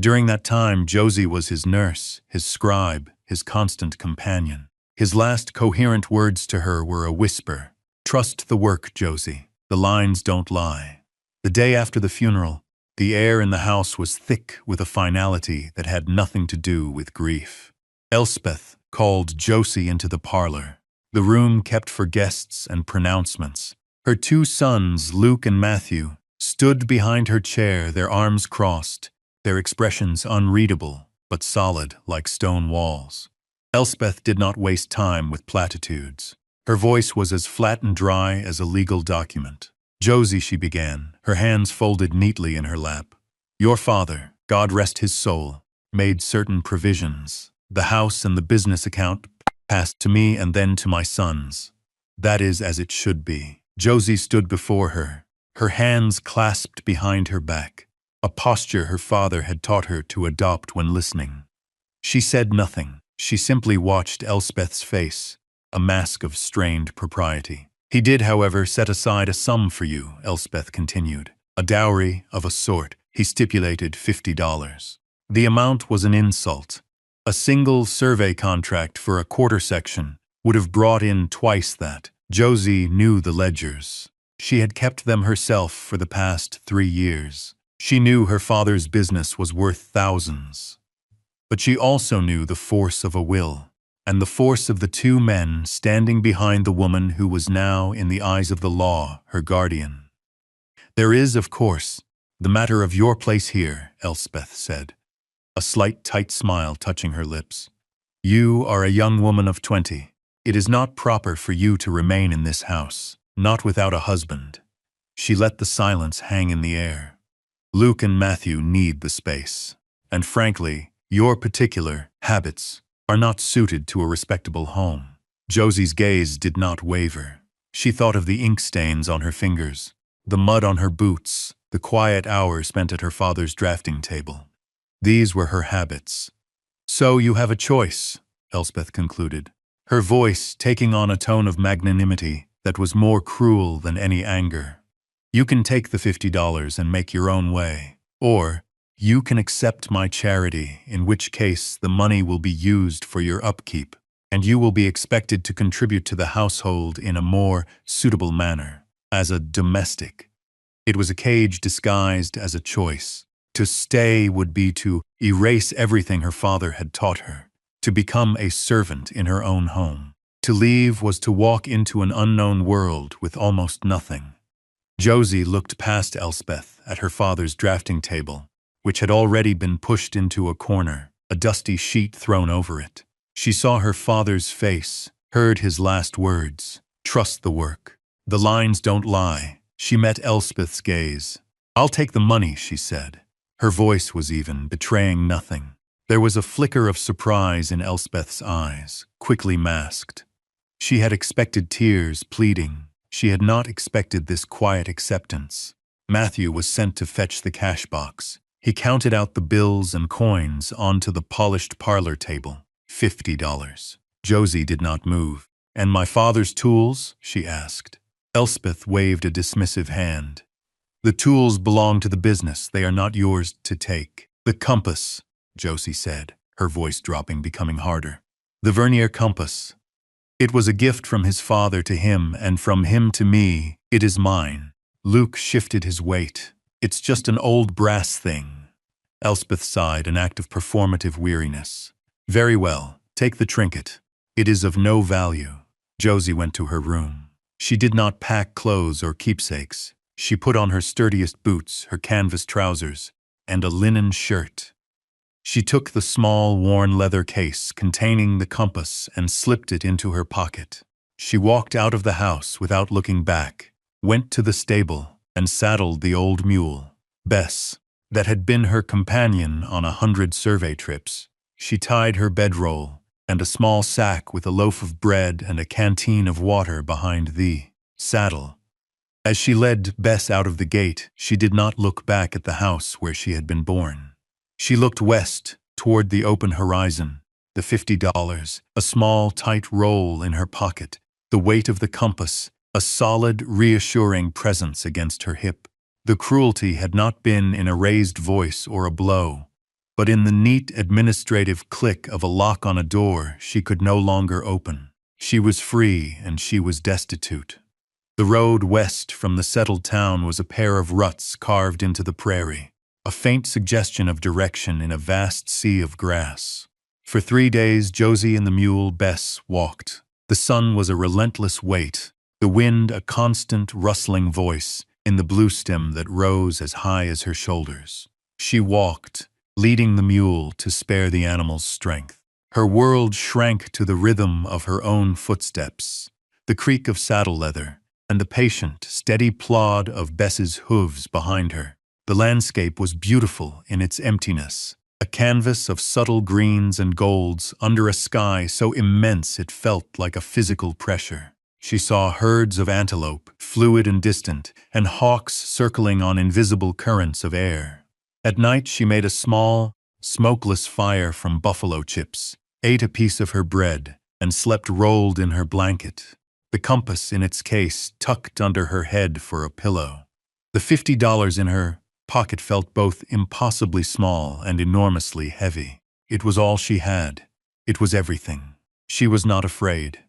During that time, Josie was his nurse, his scribe, his constant companion. His last coherent words to her were a whisper, "Trust the work, Josie. The lines don't lie." The day after the funeral, the air in the house was thick with a finality that had nothing to do with grief. Elspeth called Josie into the parlor, the room kept for guests and pronouncements. Her 2 sons, Luke and Matthew, stood behind her chair, their arms crossed, their expressions unreadable, but solid like stone walls. Elspeth did not waste time with platitudes. Her voice was as flat and dry as a legal document. "Josie," she began, her hands folded neatly in her lap, "your father, God rest his soul, made certain provisions. The house and the business account passed to me and then to my sons. That is as it should be." Josie stood before her, her hands clasped behind her back, a posture her father had taught her to adopt when listening. She said nothing. She simply watched Elspeth's face, a mask of strained propriety. "He did, however, set aside a sum for you," Elspeth continued, "a dowry of a sort, He stipulated $50. The amount was an insult. A single survey contract for a quarter section would have brought in twice that. Josie knew the ledgers. She had kept them herself for the past 3 years. She knew her father's business was worth thousands. But she also knew the force of a will, and the force of the two men standing behind the woman who was now, in the eyes of the law, her guardian. "There is, of course, the matter of your place here," Elspeth said, a slight tight smile touching her lips. "You are a young woman of 20. It is not proper for you to remain in this house, not without a husband." She let the silence hang in the air. "Luke and Matthew need the space. And frankly, your particular habits are not suited to a respectable home." Josie's gaze did not waver. She thought of the ink stains on her fingers, the mud on her boots, the quiet hours spent at her father's drafting table. These were her habits. "So you have a choice," Elspeth concluded, her voice taking on a tone of magnanimity that was more cruel than any anger. "You can take the $50 and make your own way, or you can accept my charity, in which case the money will be used for your upkeep, and you will be expected to contribute to the household in a more suitable manner, as a domestic." It was a cage disguised as a choice. To stay would be to erase everything her father had taught her, to become a servant in her own home. To leave was to walk into an unknown world with almost nothing. Josie looked past Elspeth at her father's drafting table, which had already been pushed into a corner, a dusty sheet thrown over it. She saw her father's face, heard his last words, "Trust the work. The lines don't lie." She met Elspeth's gaze. "I'll take the money," she said. Her voice was even, betraying nothing. There was a flicker of surprise in Elspeth's eyes, quickly masked. She had expected tears, pleading. She had not expected this quiet acceptance. Matthew was sent to fetch the cash box. He counted out the bills and coins onto the polished parlor table. $50. Josie did not move. "And my father's tools?" she asked. Elspeth waved a dismissive hand. "The tools belong to the business. They are not yours to take." "The compass," Josie said, her voice dropping, becoming harder. "The vernier compass. It was a gift from his father to him, and from him to me. It is mine." Luke shifted his weight. "It's just an old brass thing." Elspeth sighed, an act of performative weariness. "Very well, take the trinket. It is of no value." Josie went to her room. She did not pack clothes or keepsakes. She put on her sturdiest boots, her canvas trousers, and a linen shirt. She took the small, worn leather case containing the compass and slipped it into her pocket. She walked out of the house without looking back, went to the stable, and saddled the old mule, Bess, that had been her companion on 100 survey trips. She tied her bedroll and a small sack with a loaf of bread and a canteen of water behind the saddle. As she led Bess out of the gate, she did not look back at the house where she had been born. She looked west, toward the open horizon, the $50, a small, tight roll in her pocket, the weight of the compass, a solid, reassuring presence against her hip. The cruelty had not been in a raised voice or a blow, but in the neat administrative click of a lock on a door she could no longer open. She was free and she was destitute. The road west from the settled town was a pair of ruts carved into the prairie, a faint suggestion of direction in a vast sea of grass. For 3 days Josie and the mule Bess walked. The sun was a relentless weight, the wind a constant rustling voice in the blue stem that rose as high as her shoulders. She walked, leading the mule to spare the animal's strength. Her world shrank to the rhythm of her own footsteps, the creak of saddle leather, and the patient, steady plod of Bess's hooves behind her. The landscape was beautiful in its emptiness, a canvas of subtle greens and golds under a sky so immense it felt like a physical pressure. She saw herds of antelope, fluid and distant, and hawks circling on invisible currents of air. At night she made a small, smokeless fire from buffalo chips, ate a piece of her bread, and slept rolled in her blanket, the compass in its case tucked under her head for a pillow. The $50 in her pocket felt both impossibly small and enormously heavy. It was all she had. It was everything. She was not afraid.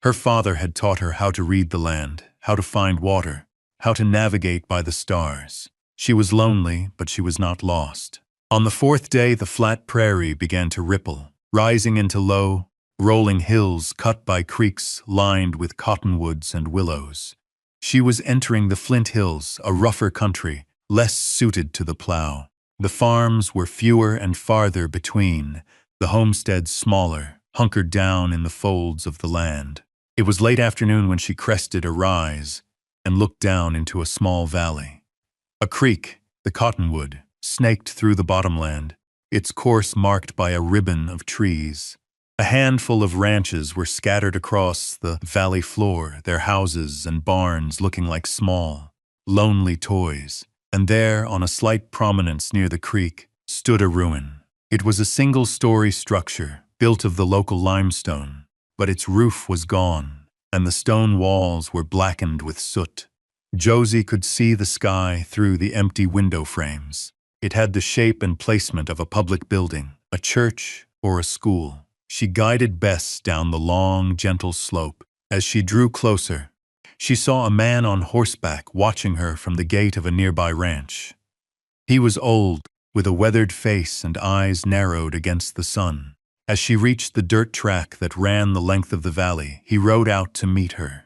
Her father had taught her how to read the land, how to find water, how to navigate by the stars. She was lonely, but she was not lost. On the fourth day, the flat prairie began to ripple, rising into low, rolling hills cut by creeks lined with cottonwoods and willows. She was entering the Flint Hills, a rougher country, less suited to the plow. The farms were fewer and farther between, the homesteads smaller, hunkered down in the folds of the land. It was late afternoon when she crested a rise and looked down into a small valley. A creek, the Cottonwood, snaked through the bottomland, its course marked by a ribbon of trees. A handful of ranches were scattered across the valley floor, their houses and barns looking like small, lonely toys. And there, on a slight prominence near the creek, stood a ruin. It was a single-story structure, built of the local limestone, but its roof was gone, and the stone walls were blackened with soot. Josie could see the sky through the empty window frames. It had the shape and placement of a public building, a church or a school. She guided Bess down the long, gentle slope. As she drew closer, she saw a man on horseback watching her from the gate of a nearby ranch. He was old, with a weathered face and eyes narrowed against the sun. As she reached the dirt track that ran the length of the valley, he rode out to meet her.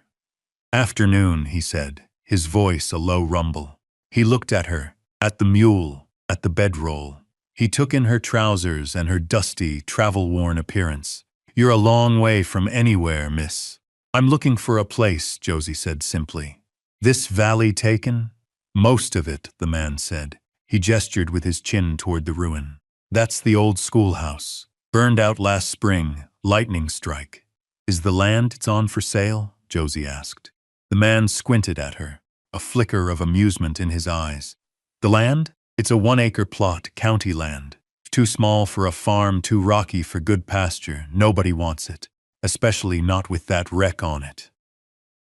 "Afternoon," he said, his voice a low rumble. He looked at her, at the mule, at the bedroll. He took in her trousers and her dusty, travel-worn appearance. "You're a long way from anywhere, miss." "I'm looking for a place," Josie said simply. "This valley taken?" "Most of it," the man said. He gestured with his chin toward the ruin. "That's the old schoolhouse. Burned out last spring, lightning strike." "Is the land it's on for sale?" Josie asked. The man squinted at her, a flicker of amusement in his eyes. "The land? It's a 1-acre plot, county land. Too small for a farm, too rocky for good pasture. Nobody wants it, especially not with that wreck on it."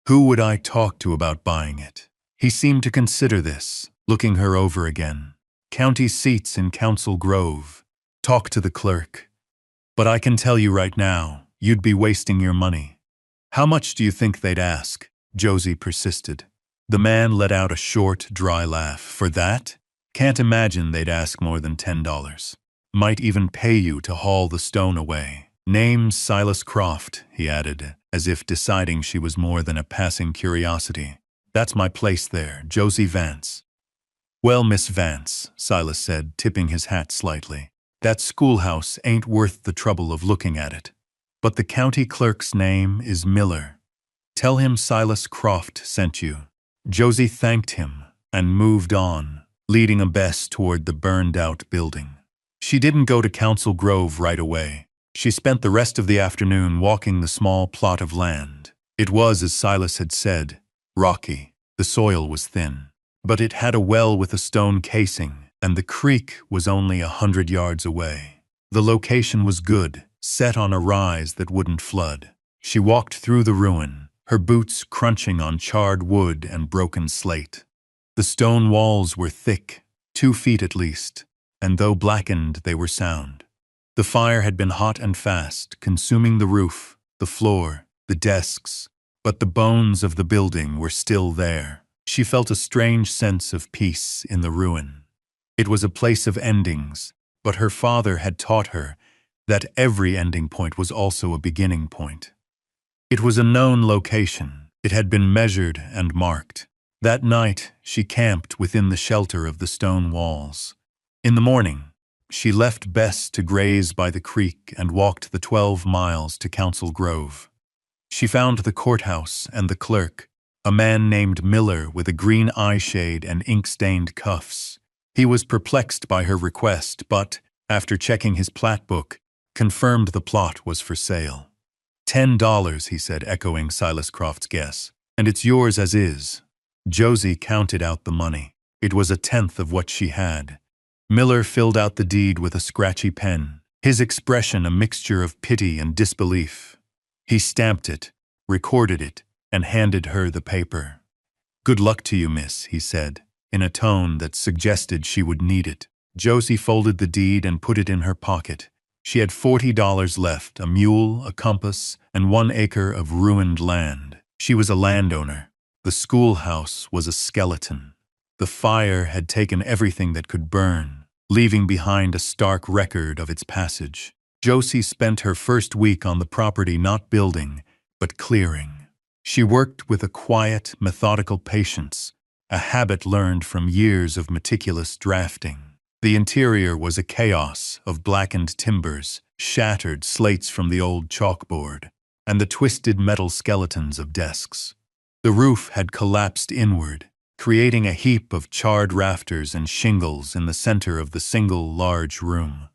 "Who would I talk to about buying it?" He seemed to consider this, looking her over again. "County seats in Council Grove. Talk to the clerk. But I can tell you right now, you'd be wasting your money." "How much do you think they'd ask?" Josie persisted. The man let out a short, dry laugh. "For that? Can't imagine they'd ask more than $10. Might even pay you to haul the stone away." "Name's Silas Croft," he added, as if deciding she was more than a passing curiosity. "That's my place there, Josie Vance." "Well, Miss Vance," Silas said, tipping his hat slightly, "that schoolhouse ain't worth the trouble of looking at it. But the county clerk's name is Miller. Tell him Silas Croft sent you." Josie thanked him and moved on, leading Bess toward the burned-out building. She didn't go to Council Grove right away. She spent the rest of the afternoon walking the small plot of land. It was, as Silas had said, rocky. The soil was thin. But it had a well with a stone casing, and the creek was only 100 yards away. The location was good, set on a rise that wouldn't flood. She walked through the ruin, her boots crunching on charred wood and broken slate. The stone walls were thick, 2 feet at least, and though blackened, they were sound. The fire had been hot and fast, consuming the roof, the floor, the desks, but the bones of the building were still there. She felt a strange sense of peace in the ruin. It was a place of endings, but her father had taught her that every ending point was also a beginning point. It was a known location. It had been measured and marked. That night, she camped within the shelter of the stone walls. In the morning, she left Bess to graze by the creek and walked the 12 miles to Council Grove. She found the courthouse and the clerk, a man named Miller with a green eye shade and ink-stained cuffs. He was perplexed by her request, but, after checking his plat book, confirmed the plot was for sale. $10, he said, echoing Silas Croft's guess. "And it's yours as is." Josie counted out the money. It was 1/10 of what she had. Miller filled out the deed with a scratchy pen, his expression a mixture of pity and disbelief. He stamped it, recorded it, and handed her the paper. "Good luck to you, miss," he said, in a tone that suggested she would need it. Josie folded the deed and put it in her pocket. She had $40 left, a mule, a compass, and 1 acre of ruined land. She was a landowner. The schoolhouse was a skeleton. The fire had taken everything that could burn, leaving behind a stark record of its passage. Josie spent her first week on the property not building, but clearing. She worked with a quiet, methodical patience, a habit learned from years of meticulous drafting. The interior was a chaos of blackened timbers, shattered slates from the old chalkboard, and the twisted metal skeletons of desks. The roof had collapsed inward, creating a heap of charred rafters and shingles in the center of the single large room.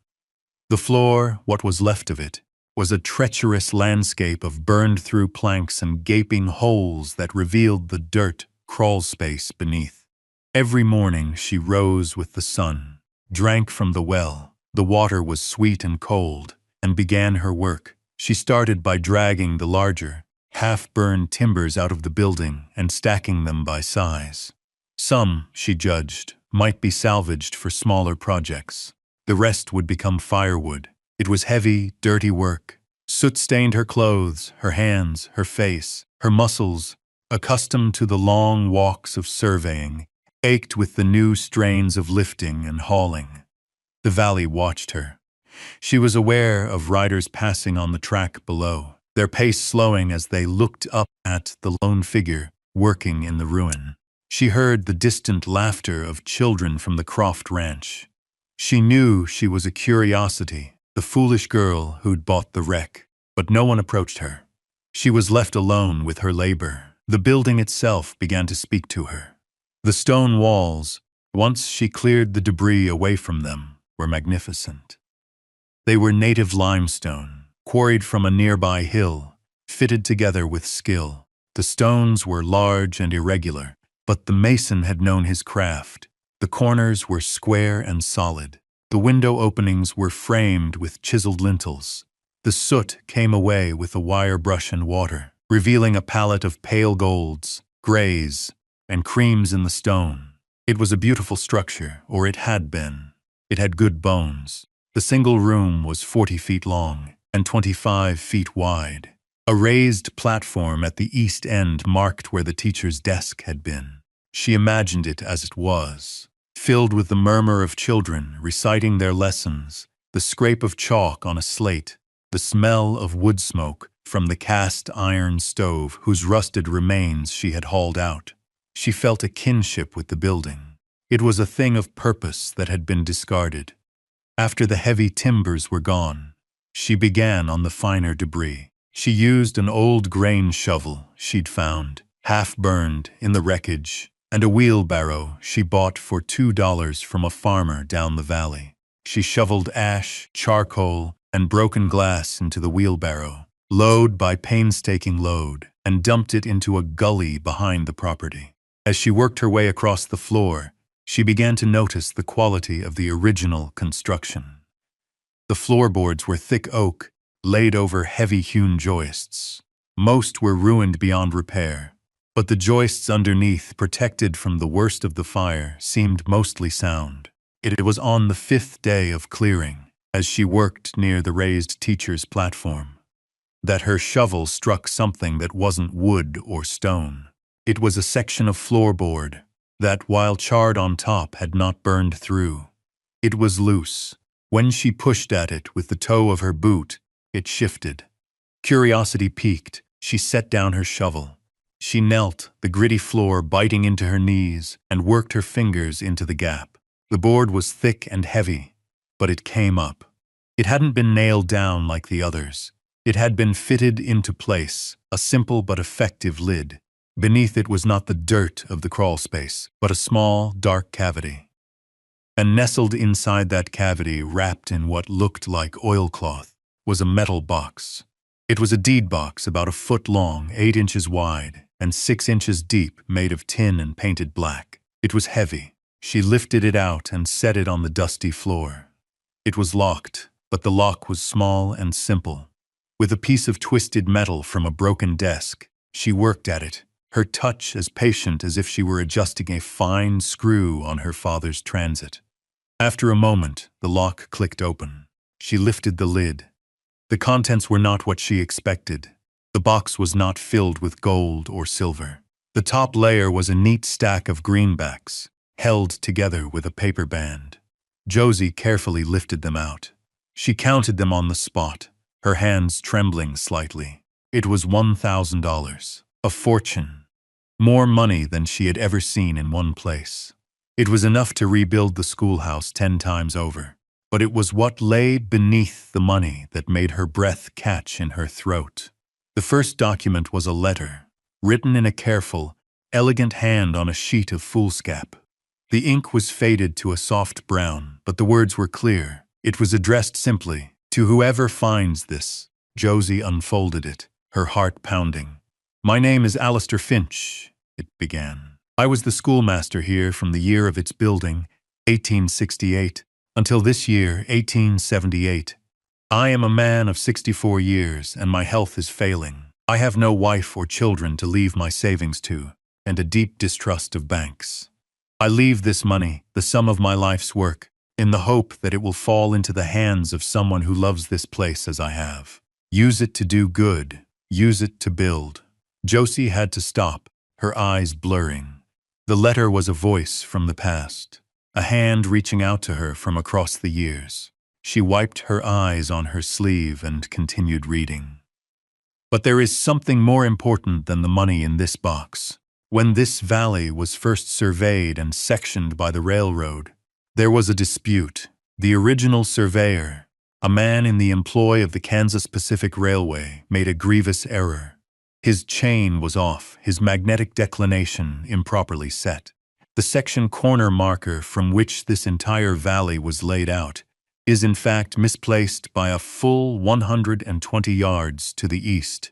The floor, what was left of it, was a treacherous landscape of burned-through planks and gaping holes that revealed the dirt crawl space beneath. Every morning she rose with the sun, drank from the well. The water was sweet and cold, and began her work. She started by dragging the larger, half-burned timbers out of the building and stacking them by size. Some, she judged, might be salvaged for smaller projects. The rest would become firewood. It was heavy, dirty work. Soot stained her clothes, her hands, her face. Her muscles, accustomed to the long walks of surveying, ached with the new strains of lifting and hauling. The valley watched her. She was aware of riders passing on the track below, their pace slowing as they looked up at the lone figure working in the ruin. She heard the distant laughter of children from the Croft Ranch. She knew she was a curiosity, the foolish girl who'd bought the wreck, but no one approached her. She was left alone with her labor. The building itself began to speak to her. The stone walls, once she cleared the debris away from them, were magnificent. They were native limestone, quarried from a nearby hill, fitted together with skill. The stones were large and irregular, but the mason had known his craft. The corners were square and solid. The window openings were framed with chiseled lintels. The soot came away with a wire brush and water, revealing a palette of pale golds, grays, and creams in the stone. It was a beautiful structure, or it had been. It had good bones. The single room was 40 feet long and 25 feet wide. A raised platform at the east end marked where the teacher's desk had been. She imagined it as it was, filled with the murmur of children reciting their lessons, the scrape of chalk on a slate, the smell of wood smoke from the cast iron stove whose rusted remains she had hauled out. She felt a kinship with the building. It was a thing of purpose that had been discarded. After the heavy timbers were gone, she began on the finer debris. She used an old grain shovel she'd found, half-burned in the wreckage, and a wheelbarrow she bought for $2 from a farmer down the valley. She shoveled ash, charcoal, and broken glass into the wheelbarrow, load by painstaking load, and dumped it into a gully behind the property. As she worked her way across the floor, she began to notice the quality of the original construction. The floorboards were thick oak, laid over heavy-hewn joists. Most were ruined beyond repair, but the joists underneath, protected from the worst of the fire, seemed mostly sound. It was on the 5th day of clearing, as she worked near the raised teacher's platform, that her shovel struck something that wasn't wood or stone. It was a section of floorboard that, while charred on top, had not burned through. It was loose. When she pushed at it with the toe of her boot, it shifted. Curiosity piqued. She set down her shovel. She knelt, the gritty floor biting into her knees, and worked her fingers into the gap. The board was thick and heavy, but it came up. It hadn't been nailed down like the others. It had been fitted into place, a simple but effective lid. Beneath it was not the dirt of the crawl space, but a small, dark cavity. And nestled inside that cavity, wrapped in what looked like oilcloth, was a metal box. It was a deed box about a foot long, 8 inches wide, and 6 inches deep, made of tin and painted black. It was heavy. She lifted it out and set it on the dusty floor. It was locked, but the lock was small and simple. With a piece of twisted metal from a broken desk, she worked at it, her touch as patient as if she were adjusting a fine screw on her father's transit. After a moment, the lock clicked open. She lifted the lid. The contents were not what she expected. The box was not filled with gold or silver. The top layer was a neat stack of greenbacks, held together with a paper band. Josie carefully lifted them out. She counted them on the spot, her hands trembling slightly. It was $1,000, a fortune. More money than she had ever seen in one place. It was enough to rebuild the schoolhouse 10 times over. But it was what lay beneath the money that made her breath catch in her throat. The first document was a letter, written in a careful, elegant hand on a sheet of foolscap. The ink was faded to a soft brown, but the words were clear. It was addressed simply, "To whoever finds this." Josie unfolded it, her heart pounding. "My name is Alistair Finch," it began. "I was the schoolmaster here from the year of its building, 1868, until this year, 1878. I am a man of 64 years, and my health is failing. I have no wife or children to leave my savings to, and a deep distrust of banks. I leave this money, the sum of my life's work, in the hope that it will fall into the hands of someone who loves this place as I have. Use it to do good, use it to build." Josie had to stop, her eyes blurring. The letter was a voice from the past, a hand reaching out to her from across the years. She wiped her eyes on her sleeve and continued reading. "But there is something more important than the money in this box. When this valley was first surveyed and sectioned by the railroad, there was a dispute. The original surveyor, a man in the employ of the Kansas Pacific Railway, made a grievous error. His chain was off, his magnetic declination improperly set. The section corner marker from which this entire valley was laid out is in fact misplaced by a full 120 yards to the east.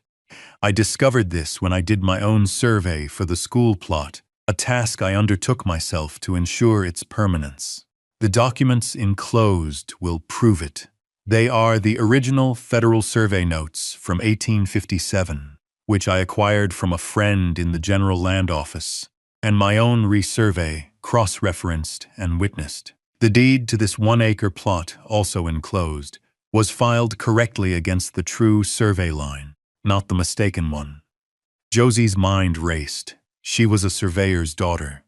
I discovered this when I did my own survey for the school plot, a task I undertook myself to ensure its permanence. The documents enclosed will prove it. They are the original Federal Survey notes from 1857, which I acquired from a friend in the General Land Office, and my own resurvey, cross-referenced and witnessed. The deed to this 1-acre plot, also enclosed, was filed correctly against the true survey line, not the mistaken one. Josie's mind raced. She was a surveyor's daughter.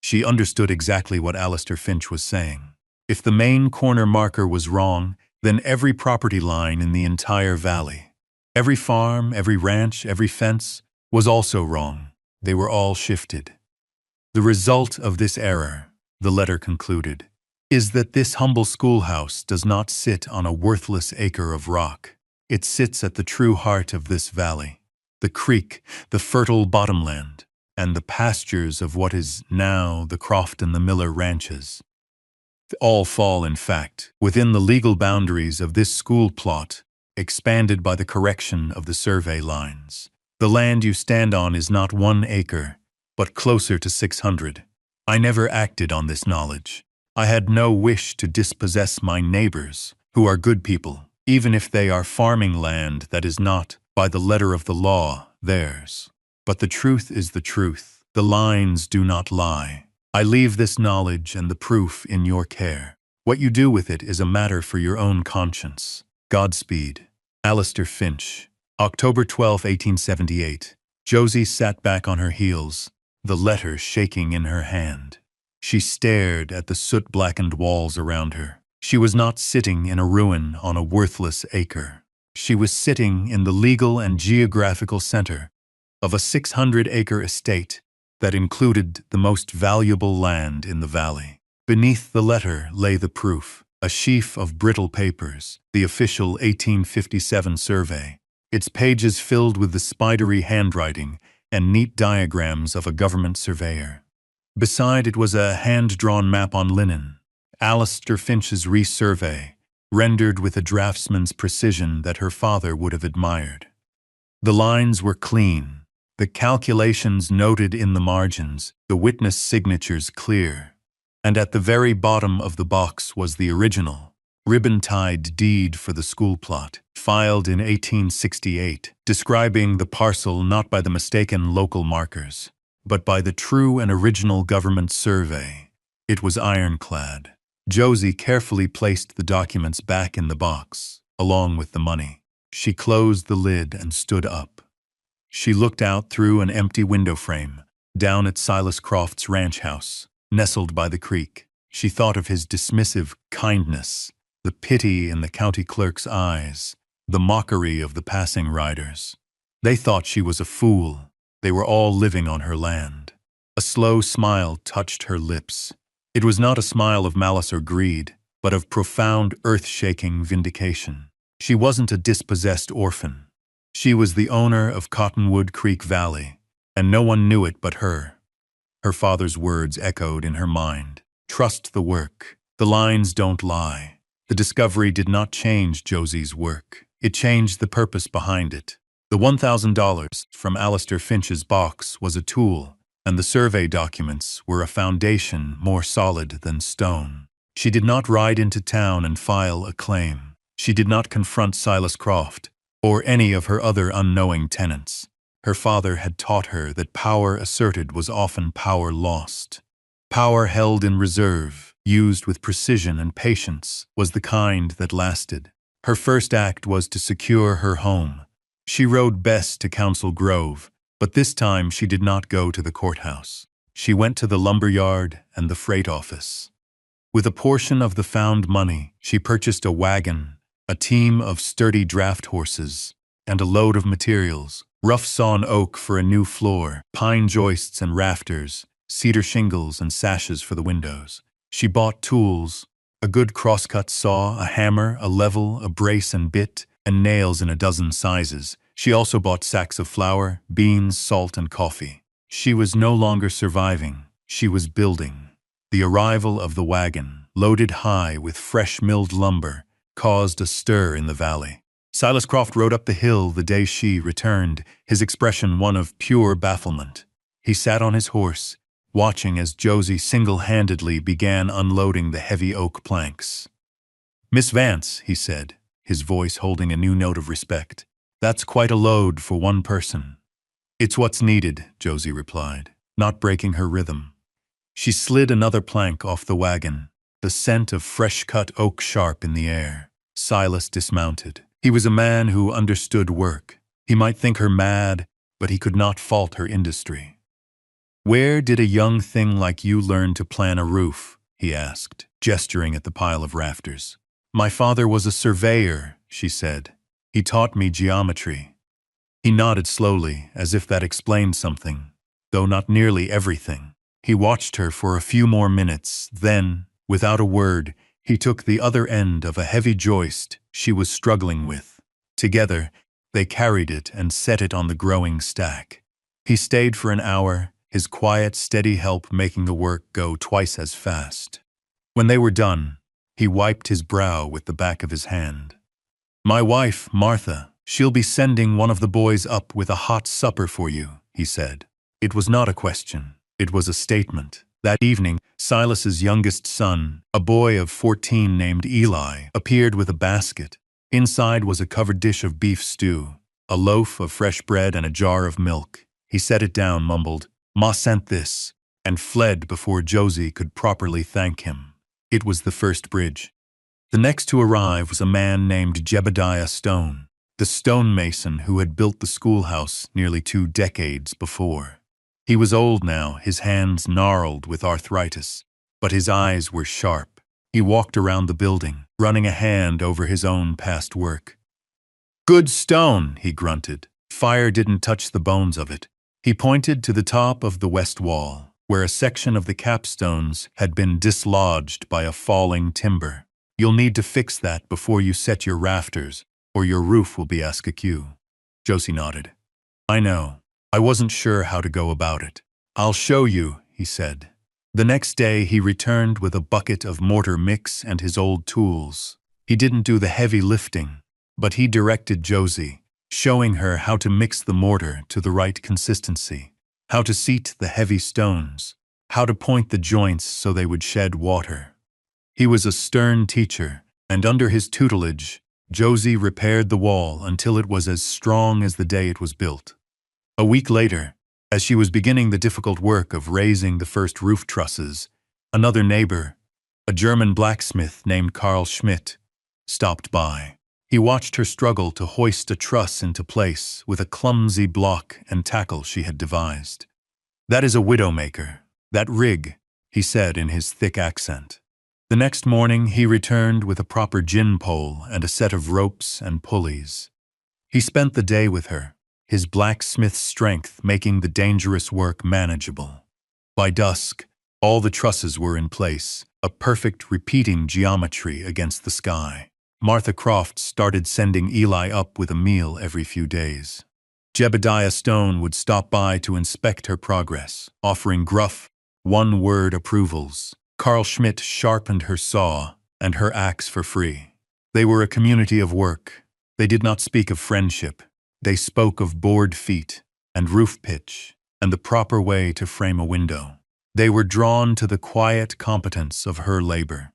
She understood exactly what Alistair Finch was saying. If the main corner marker was wrong, then every property line in the entire valley, every farm, every ranch, every fence, was also wrong. They were all shifted. The result of this error, the letter concluded, is that this humble schoolhouse does not sit on a worthless acre of rock. It sits at the true heart of this valley, the creek, the fertile bottomland, and the pastures of what is now the Croft and the Miller ranches. All fall, in fact, within the legal boundaries of this school plot, expanded by the correction of the survey lines. The land you stand on is not 1 acre, but closer to 600. I never acted on this knowledge. I had no wish to dispossess my neighbors, who are good people, even if they are farming land that is not, by the letter of the law, theirs. But the truth is the truth. The lines do not lie. I leave this knowledge and the proof in your care. What you do with it is a matter for your own conscience. Godspeed. Alistair Finch. October 12, 1878. Josie sat back on her heels, the letter shaking in her hand. She stared at the soot-blackened walls around her. She was not sitting in a ruin on a worthless acre. She was sitting in the legal and geographical center of a 600-acre estate that included the most valuable land in the valley. Beneath the letter lay the proof, a sheaf of brittle papers, the official 1857 survey, its pages filled with the spidery handwriting and neat diagrams of a government surveyor. Beside it was a hand-drawn map on linen, Alistair Finch's resurvey, rendered with a draftsman's precision that her father would have admired. The lines were clean, the calculations noted in the margins, the witness signatures clear, and at the very bottom of the box was the original, ribbon-tied deed for the school plot, filed in 1868, describing the parcel not by the mistaken local markers, but by the true and original government survey. It was ironclad. Josie carefully placed the documents back in the box, along with the money. She closed the lid and stood up. She looked out through an empty window frame, down at Silas Croft's ranch house, nestled by the creek. She thought of his dismissive kindness, the pity in the county clerk's eyes, the mockery of the passing riders. They thought she was a fool. They were all living on her land. A slow smile touched her lips. It was not a smile of malice or greed, but of profound, earth-shaking vindication. She wasn't a dispossessed orphan. She was the owner of Cottonwood Creek Valley, and no one knew it but her. Her father's words echoed in her mind. Trust the work. The lines don't lie. The discovery did not change Josie's work. It changed the purpose behind it. The $1,000 from Alistair Finch's box was a tool, and the survey documents were a foundation more solid than stone. She did not ride into town and file a claim. She did not confront Silas Croft or any of her other unknowing tenants. Her father had taught her that power asserted was often power lost. Power held in reserve, used with precision and patience, was the kind that lasted. Her first act was to secure her home. She rode best to Council Grove, but this time she did not go to the courthouse. She went to the lumber yard and the freight office. With a portion of the found money, she purchased a wagon, a team of sturdy draft horses, and a load of materials: rough sawn oak for a new floor, pine joists and rafters, cedar shingles and sashes for the windows. She bought tools: a good crosscut saw, a hammer, a level, a brace and bit, and nails in a dozen sizes. She also bought sacks of flour, beans, salt, and coffee. She was no longer surviving. She was building. The arrival of the wagon, loaded high with fresh milled lumber, caused a stir in the valley. Silas Croft rode up the hill the day she returned, his expression one of pure bafflement. He sat on his horse, watching as Josie single-handedly began unloading the heavy oak planks. "Miss Vance," he said, his voice holding a new note of respect, "that's quite a load for one person." "It's what's needed," Josie replied, not breaking her rhythm. She slid another plank off the wagon, the scent of fresh-cut oak sharp in the air. Silas dismounted. He was a man who understood work. He might think her mad, but he could not fault her industry. "Where did a young thing like you learn to plan a roof?" he asked, gesturing at the pile of rafters. "My father was a surveyor," she said. "He taught me geometry." He nodded slowly, as if that explained something, though not nearly everything. He watched her for a few more minutes, then, without a word, he took the other end of a heavy joist she was struggling with. Together, they carried it and set it on the growing stack. He stayed for an hour, his quiet, steady help making the work go twice as fast. When they were done, he wiped his brow with the back of his hand. "My wife, Martha, she'll be sending one of the boys up with a hot supper for you," he said. It was not a question. It was a statement. That evening, Silas's youngest son, a boy of 14 named Eli, appeared with a basket. Inside was a covered dish of beef stew, a loaf of fresh bread and a jar of milk. He set it down, mumbled, "Ma sent this," and fled before Josie could properly thank him. It was the first bridge. The next to arrive was a man named Jebediah Stone, the stonemason who had built the schoolhouse nearly 2 decades before. He was old now, his hands gnarled with arthritis, but his eyes were sharp. He walked around the building, running a hand over his own past work. "Good stone," he grunted. Fire didn't touch the bones of it. He pointed to the top of the west wall, where a section of the capstones had been dislodged by a falling timber. "You'll need to fix that before you set your rafters, or your roof will be askew." Josie nodded. "I know. I wasn't sure how to go about it." "I'll show you," he said. The next day he returned with a bucket of mortar mix and his old tools. He didn't do the heavy lifting, but he directed Josie, showing her how to mix the mortar to the right consistency, how to seat the heavy stones, how to point the joints so they would shed water. He was a stern teacher, and under his tutelage, Josie repaired the wall until it was as strong as the day it was built. A week later, as she was beginning the difficult work of raising the first roof trusses, another neighbor, a German blacksmith named Karl Schmidt, stopped by. He watched her struggle to hoist a truss into place with a clumsy block and tackle she had devised. "That is a widowmaker, that rig," he said in his thick accent. The next morning he returned with a proper gin pole and a set of ropes and pulleys. He spent the day with her, his blacksmith's strength making the dangerous work manageable. By dusk, all the trusses were in place, a perfect repeating geometry against the sky. Martha Croft started sending Eli up with a meal every few days. Jebediah Stone would stop by to inspect her progress, offering gruff, one-word approvals. Karl Schmidt sharpened her saw and her axe for free. They were a community of work. They did not speak of friendship. They spoke of board feet and roof pitch and the proper way to frame a window. They were drawn to the quiet competence of her labor.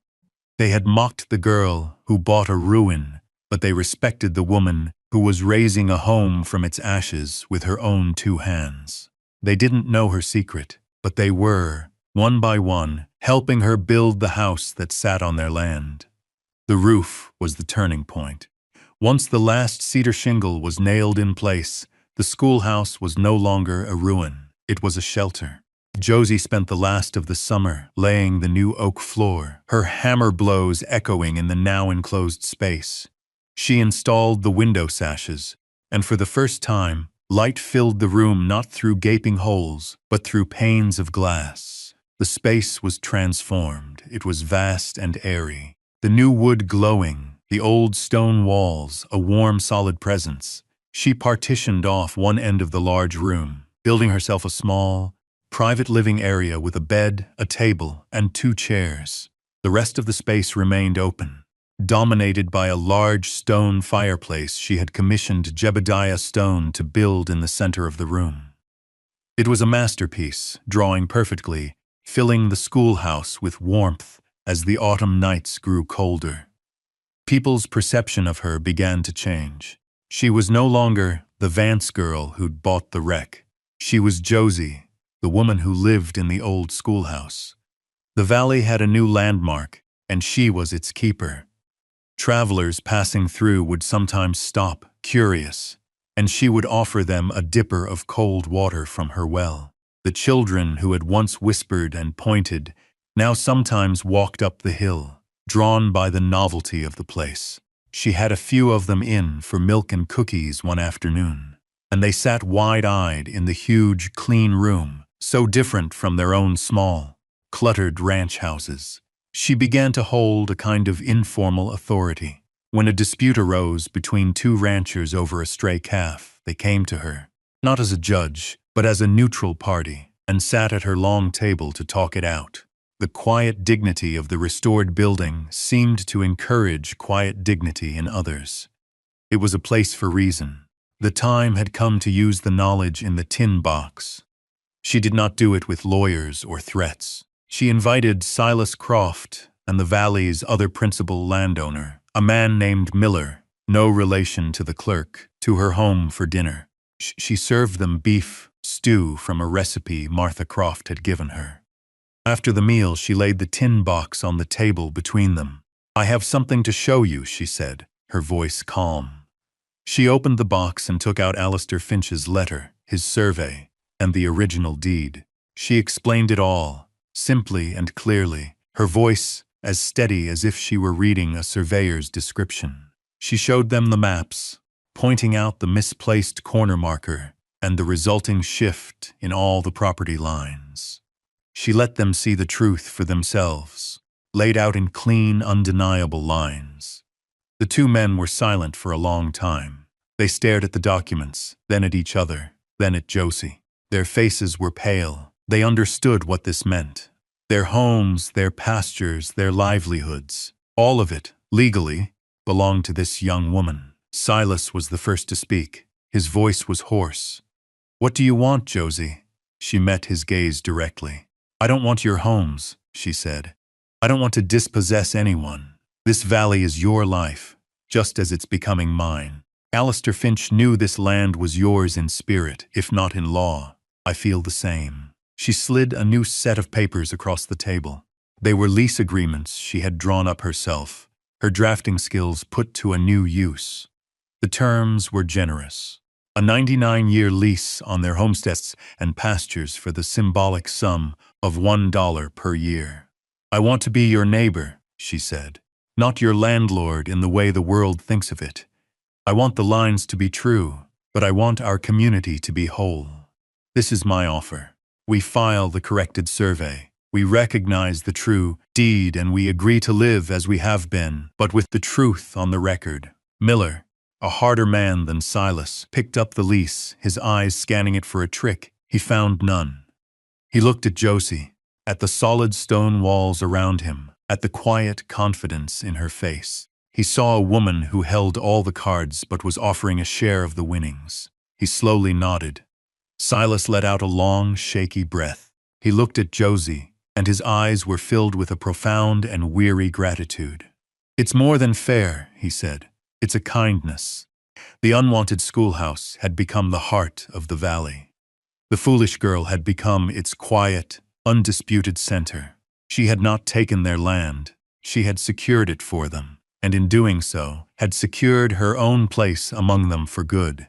They had mocked the girl who bought a ruin, but they respected the woman who was raising a home from its ashes with her own 2 hands. They didn't know her secret, but they were, one by one, helping her build the house that sat on their land. The roof was the turning point. Once the last cedar shingle was nailed in place, the schoolhouse was no longer a ruin. It was a shelter. Josie spent the last of the summer laying the new oak floor, her hammer blows echoing in the now enclosed space. She installed the window sashes, and for the first time, light filled the room not through gaping holes, but through panes of glass. The space was transformed. It was vast and airy. The new wood glowing, the old stone walls, a warm, solid presence. She partitioned off one end of the large room, building herself a small, private living area with a bed, a table, and 2 chairs. The rest of the space remained open, dominated by a large stone fireplace she had commissioned Jebediah Stone to build in the center of the room. It was a masterpiece, drawing perfectly, filling the schoolhouse with warmth as the autumn nights grew colder. People's perception of her began to change. She was no longer the Vance girl who'd bought the wreck. She was Josie, the woman who lived in the old schoolhouse. The valley had a new landmark, and she was its keeper. Travelers passing through would sometimes stop, curious, and she would offer them a dipper of cold water from her well. The children who had once whispered and pointed now sometimes walked up the hill, drawn by the novelty of the place. She had a few of them in for milk and cookies one afternoon, and they sat wide-eyed in the huge, clean room, so different from their own small, cluttered ranch houses. She began to hold a kind of informal authority. When a dispute arose between 2 ranchers over a stray calf, they came to her, not as a judge, but as a neutral party, and sat at her long table to talk it out. The quiet dignity of the restored building seemed to encourage quiet dignity in others. It was a place for reason. The time had come to use the knowledge in the tin box. She did not do it with lawyers or threats. She invited Silas Croft and the valley's other principal landowner, a man named Miller, no relation to the clerk, to her home for dinner. She served them beef stew from a recipe Martha Croft had given her. After the meal, she laid the tin box on the table between them. "I have something to show you," she said, her voice calm. She opened the box and took out Alistair Finch's letter, his survey, and the original deed. She explained it all, simply and clearly, her voice as steady as if she were reading a surveyor's description. She showed them the maps, pointing out the misplaced corner marker and the resulting shift in all the property lines. She let them see the truth for themselves, laid out in clean, undeniable lines. The 2 men were silent for a long time. They stared at the documents, then at each other, then at Josie. Their faces were pale. They understood what this meant. Their homes, their pastures, their livelihoods, all of it, legally, belonged to this young woman. Silas was the first to speak. His voice was hoarse. "What do you want, Josie?" She met his gaze directly. "I don't want your homes," she said. "I don't want to dispossess anyone. This valley is your life, just as it's becoming mine. Alistair Finch knew this land was yours in spirit, if not in law. I feel the same. She slid a new set of papers across the table. They were lease agreements she had drawn up herself, her drafting skills put to a new use. The terms were generous. A 99-year lease on their homesteads and pastures for the symbolic sum of $1 per year. I want to be your neighbor, she said, not your landlord in the way the world thinks of it. I want the lines to be true, but I want our community to be whole. This is my offer. We file the corrected survey. We recognize the true deed and we agree to live as we have been, but with the truth on the record. Miller, a harder man than Silas, picked up the lease, his eyes scanning it for a trick. He found none. He looked at Josie, at the solid stone walls around him, at the quiet confidence in her face. He saw a woman who held all the cards but was offering a share of the winnings. He slowly nodded. Silas let out a long, shaky breath. He looked at Josie, and his eyes were filled with a profound and weary gratitude. It's more than fair, he said. It's a kindness. The unwanted schoolhouse had become the heart of the valley. The foolish girl had become its quiet, undisputed center. She had not taken their land. She had secured it for them, and in doing so, had secured her own place among them for good.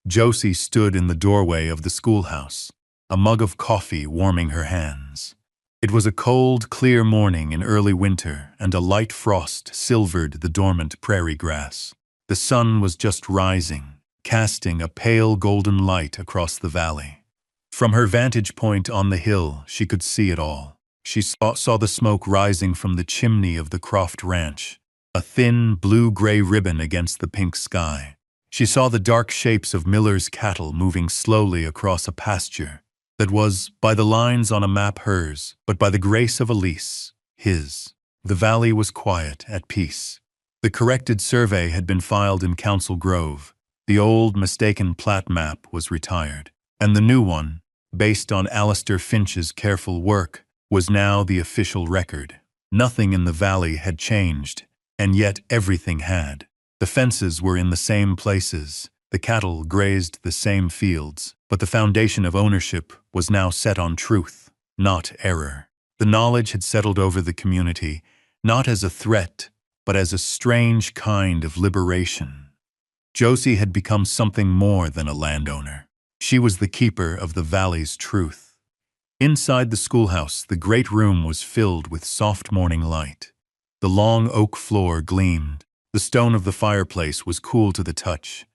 Josie stood in the doorway of the schoolhouse, a mug of coffee warming her hands. It was a cold, clear morning in early winter, and a light frost silvered the dormant prairie grass. The sun was just rising, casting a pale golden light across the valley. From her vantage point on the hill, she could see it all. She saw the smoke rising from the chimney of the Croft Ranch, a thin, blue-gray ribbon against the pink sky. She saw the dark shapes of Miller's cattle moving slowly across a pasture that was, by the lines on a map, hers, but by the grace of a lease, his. The valley was quiet, at peace. The corrected survey had been filed in Council Grove. The old, mistaken plat map was retired, and the new one, based on Alistair Finch's careful work, was now the official record. Nothing in the valley had changed, and yet everything had. The fences were in the same places, the cattle grazed the same fields, but the foundation of ownership was now set on truth, not error. The knowledge had settled over the community, not as a threat, but as a strange kind of liberation. Josie had become something more than a landowner. She was the keeper of the valley's truth. Inside the schoolhouse, the great room was filled with soft morning light. The long oak floor gleamed. The stone of the fireplace was cool to the touch.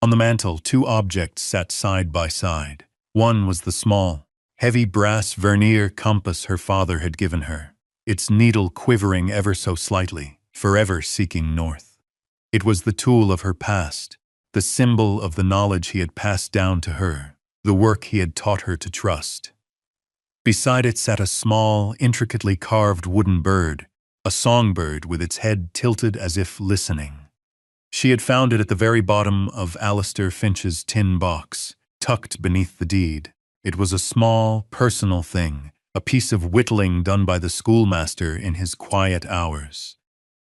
On the mantel, two objects sat side by side. One was the small, heavy brass vernier compass her father had given her, its needle quivering ever so slightly, forever seeking north. It was the tool of her past, the symbol of the knowledge he had passed down to her, the work he had taught her to trust. Beside it sat a small, intricately carved wooden bird, a songbird with its head tilted as if listening. She had found it at the very bottom of Alistair Finch's tin box, tucked beneath the deed. It was a small, personal thing, a piece of whittling done by the schoolmaster in his quiet hours.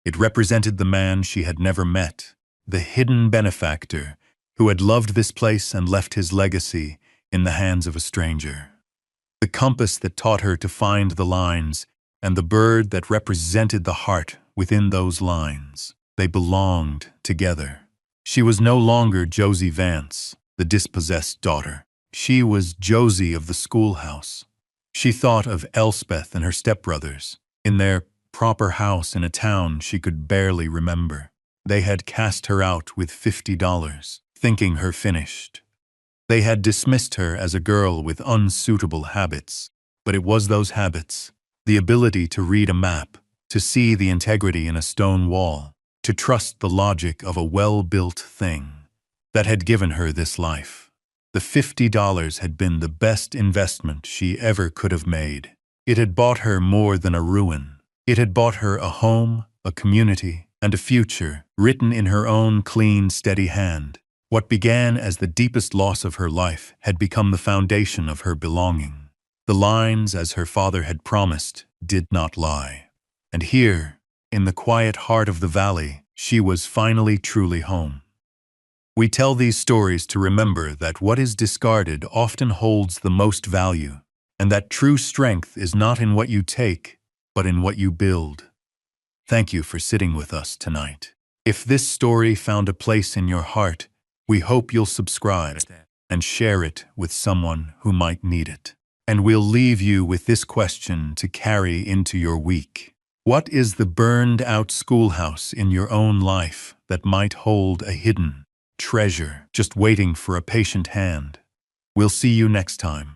It represented the man she had never met, the hidden benefactor who had loved this place and left his legacy in the hands of a stranger. The compass that taught her to find the lines, and the bird that represented the heart within those lines. They belonged together. She was no longer Josie Vance, the dispossessed daughter. She was Josie of the schoolhouse. She thought of Elspeth and her stepbrothers, in their proper house in a town she could barely remember. They had cast her out with $50, thinking her finished. They had dismissed her as a girl with unsuitable habits, but it was those habits, the ability to read a map, to see the integrity in a stone wall, to trust the logic of a well-built thing, that had given her this life. The $50 had been the best investment she ever could have made. It had bought her more than a ruin. It had bought her a home, a community, and a future, written in her own clean, steady hand. What began as the deepest loss of her life had become the foundation of her belonging. The lines, as her father had promised, did not lie. And here, In the quiet heart of the valley, she was finally truly home. We tell these stories to remember that what is discarded often holds the most value, and that true strength is not in what you take, but in what you build. Thank you for sitting with us tonight. If this story found a place in your heart, we hope you'll subscribe and share it with someone who might need it. And we'll leave you with this question to carry into your week. What is the burned-out schoolhouse in your own life that might hold a hidden treasure just waiting for a patient hand? We'll see you next time.